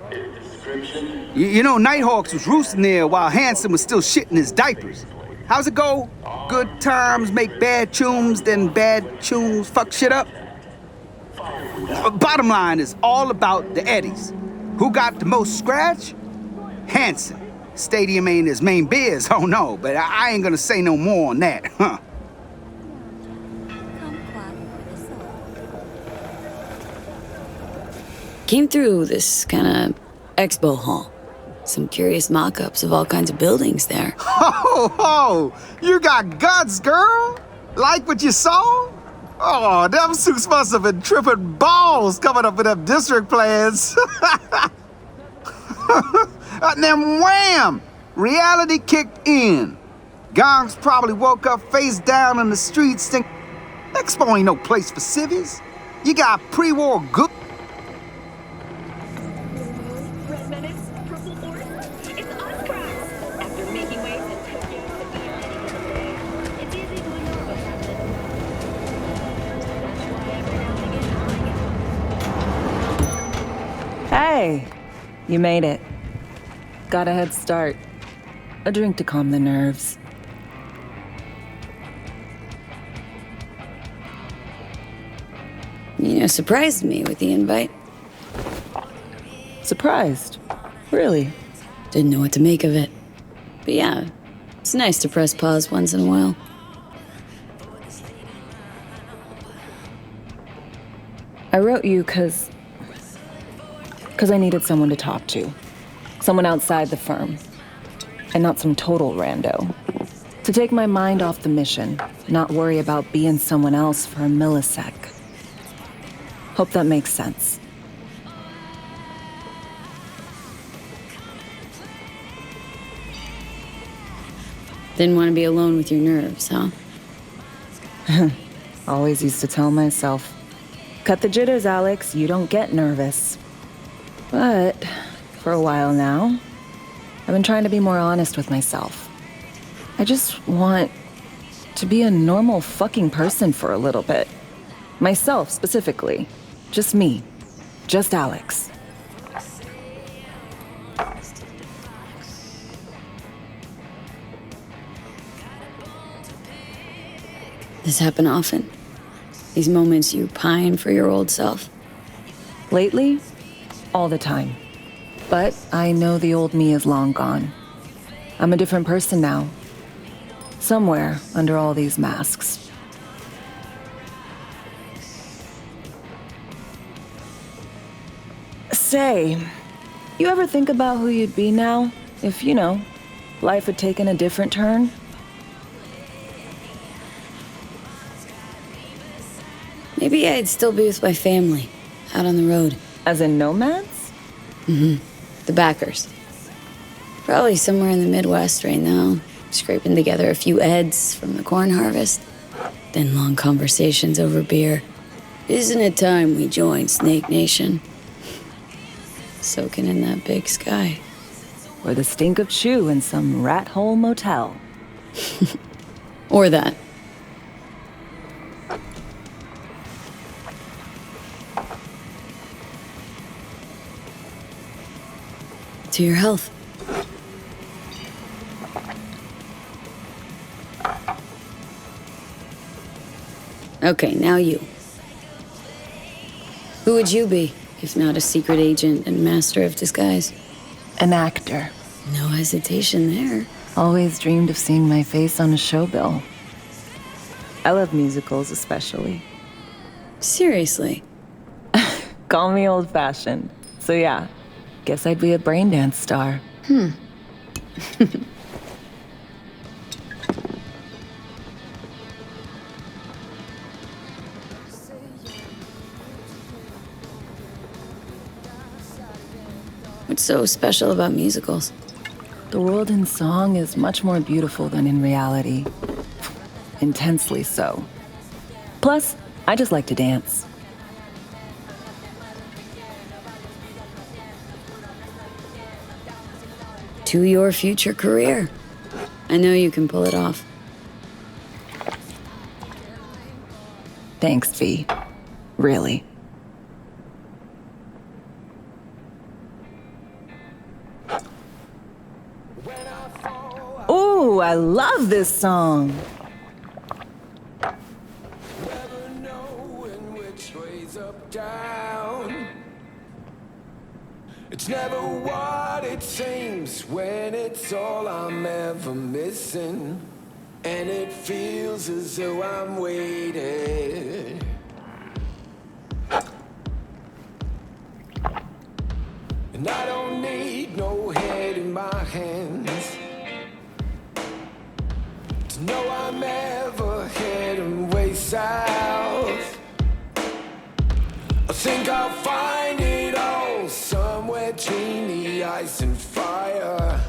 Speaker 17: You know, Nighthawks was roosting there while Hanson was still shitting his diapers. How's it go? Good times make bad tunes, then bad tunes fuck shit up? Bottom line is all about the Eddies. Who got the most scratch? Hanson. Stadium ain't his main biz, oh no, but I ain't gonna say no more on that, huh?
Speaker 2: Came through this kind of expo hall. Some curious mock-ups of all kinds of buildings there.
Speaker 17: Ho! You got guts, girl! Like what you saw? Oh, them suits must have been tripping balls coming up with them district plans. And then wham! Reality kicked in. Gongs probably woke up face down in the streets thinking, Expo ain't no place for civvies. You got pre-war good.
Speaker 4: Hey, you made it. Got a head start. A drink to calm the nerves.
Speaker 2: You surprised me with the invite.
Speaker 4: Surprised? Really?
Speaker 2: Didn't know what to make of it. But yeah, it's nice to press pause once in a while.
Speaker 4: I wrote you because I needed someone to talk to. Someone outside the firm. And not some total rando. To take my mind off the mission, not worry about being someone else for a millisec. Hope that makes sense.
Speaker 2: Didn't want to be alone with your nerves, huh?
Speaker 4: Always used to tell myself, cut the jitters, Alex, you don't get nervous. But for a while now, I've been trying to be more honest with myself. I just want to be a normal fucking person for a little bit. Myself, specifically. Just me. Just Alex.
Speaker 2: This happen often? These moments you pine for your old self?
Speaker 4: Lately, all the time. But I know the old me is long gone. I'm a different person now. Somewhere under all these masks. Say, you ever think about who you'd be now if, life had taken a different turn?
Speaker 2: Maybe I'd still be with my family, out on the road.
Speaker 4: As in nomads?
Speaker 2: Mm-hmm. The backers. Probably somewhere in the Midwest right now, scraping together a few eds from the corn harvest. Then long conversations over beer. Isn't it time we joined Snake Nation? Soaking in that big sky.
Speaker 4: Or the stink of chew in some rat hole motel.
Speaker 2: Or that. To your health. Okay, now you. Who would you be, if not a secret agent and master of disguise?
Speaker 4: An actor.
Speaker 2: No hesitation there.
Speaker 4: Always dreamed of seeing my face on a show bill. I love musicals especially.
Speaker 2: Seriously?
Speaker 4: Call me old-fashioned. So yeah, guess I'd be a braindance star.
Speaker 2: What's so special about musicals?
Speaker 4: The world in song is much more beautiful than in reality. Intensely so. Plus, I just like to dance.
Speaker 2: To your future career. I know you can pull it off.
Speaker 4: Thanks, V. Really. Ooh, I love this song.
Speaker 18: It's never what it seems when it's all I'm ever missing. And it feels as though I'm waiting. And I don't need no head in my hands to know I'm ever heading way south. I think I'll find it all somewhere between the ice and fire.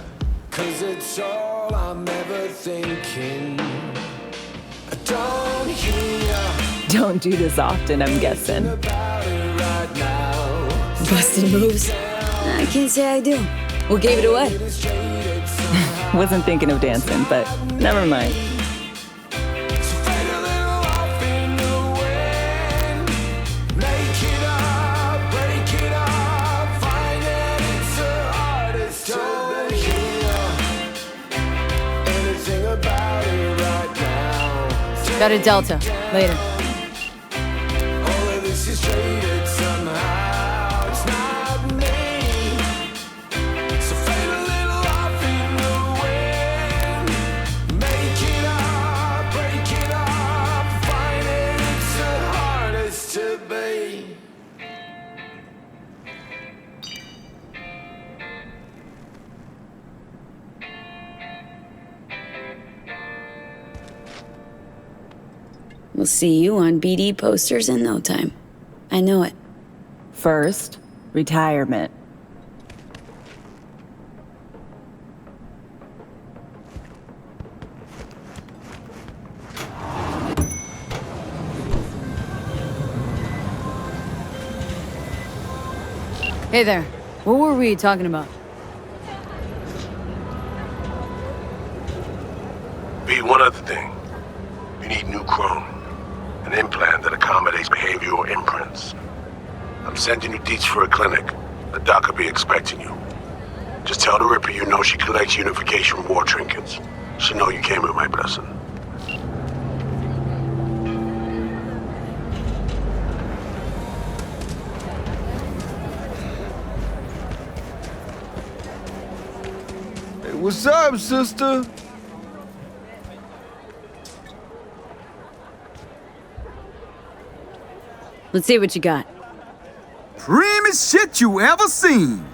Speaker 18: 'Cause it's all I'm ever thinking. I don't hear.
Speaker 4: Don't do this often, I'm guessing.
Speaker 2: Busted moves? I can't say I do. What gave it away?
Speaker 4: Wasn't thinking of dancing, but never mind.
Speaker 2: Got a Delta. Later. We'll see you on BD posters in no time. I know it.
Speaker 4: First, retirement.
Speaker 2: Hey there. What were we talking about?
Speaker 5: B, one other thing. You need new chrome. An implant that accommodates behavioral imprints. I'm sending you deets for a clinic. The doc will be expecting you. Just tell the Ripper you know she collects unification reward trinkets. She'll know you came with my blessing.
Speaker 12: Hey, what's up, sister?
Speaker 2: Let's see what you got.
Speaker 17: Primest shit you ever seen.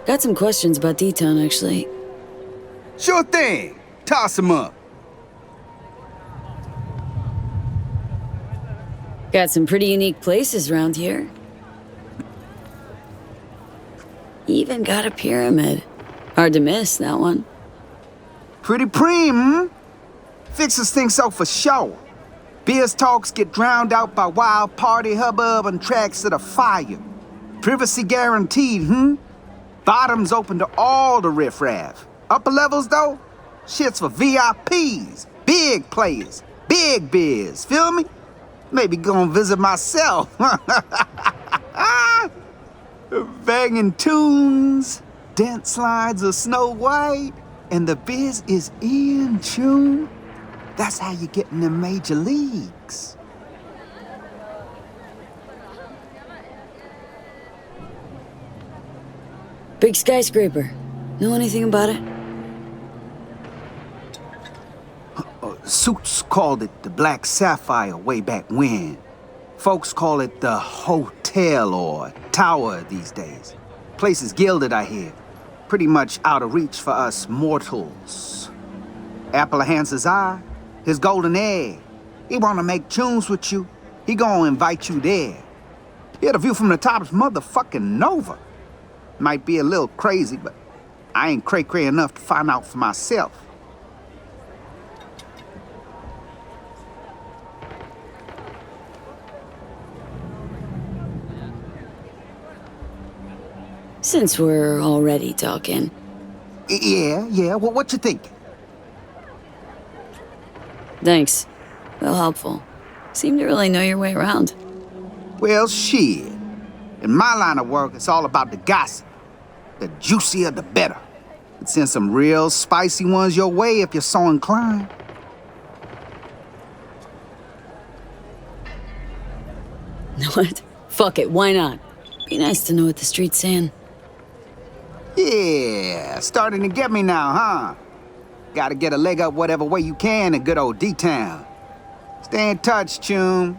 Speaker 2: Got some questions about D-Town, actually.
Speaker 17: Sure thing. Toss 'em up.
Speaker 2: Got some pretty unique places around here. Even got a pyramid. Hard to miss, that one.
Speaker 17: Pretty preem, Fixers think so for sure. Beers talks get drowned out by wild party hubbub and tracks that are fire. Privacy guaranteed, Bottoms open to all the riffraff. Upper levels, though, shit's for VIPs, big players, big biz, feel me? Maybe go and visit myself. Banging tunes, dance slides of Snow White, and the biz is in tune. That's how you get in the major leagues.
Speaker 2: Big skyscraper. Know anything about it?
Speaker 17: Suits called it the Black Sapphire way back when. Folks call it the Hotel or Tower these days. Place is gilded, I hear. Pretty much out of reach for us mortals. Apple of Hans's eye, his golden egg. He wanna make tunes with you. He gonna invite you there. Yeah, the view from the top is motherfucking Nova. Might be a little crazy, but I ain't cray-cray enough to find out for myself.
Speaker 2: Since we're already talking.
Speaker 17: Yeah, well, what you think?
Speaker 2: Thanks. Real helpful. Seem to really know your way around.
Speaker 17: Well, shit. In my line of work, it's all about the gossip. The juicier, the better. Could send some real spicy ones your way if you're so inclined.
Speaker 2: What? Fuck it, why not? Be nice to know what the street's saying.
Speaker 17: Yeah, starting to get me now, huh? Gotta get a leg up whatever way you can in good old D-Town. Stay in touch, Chum.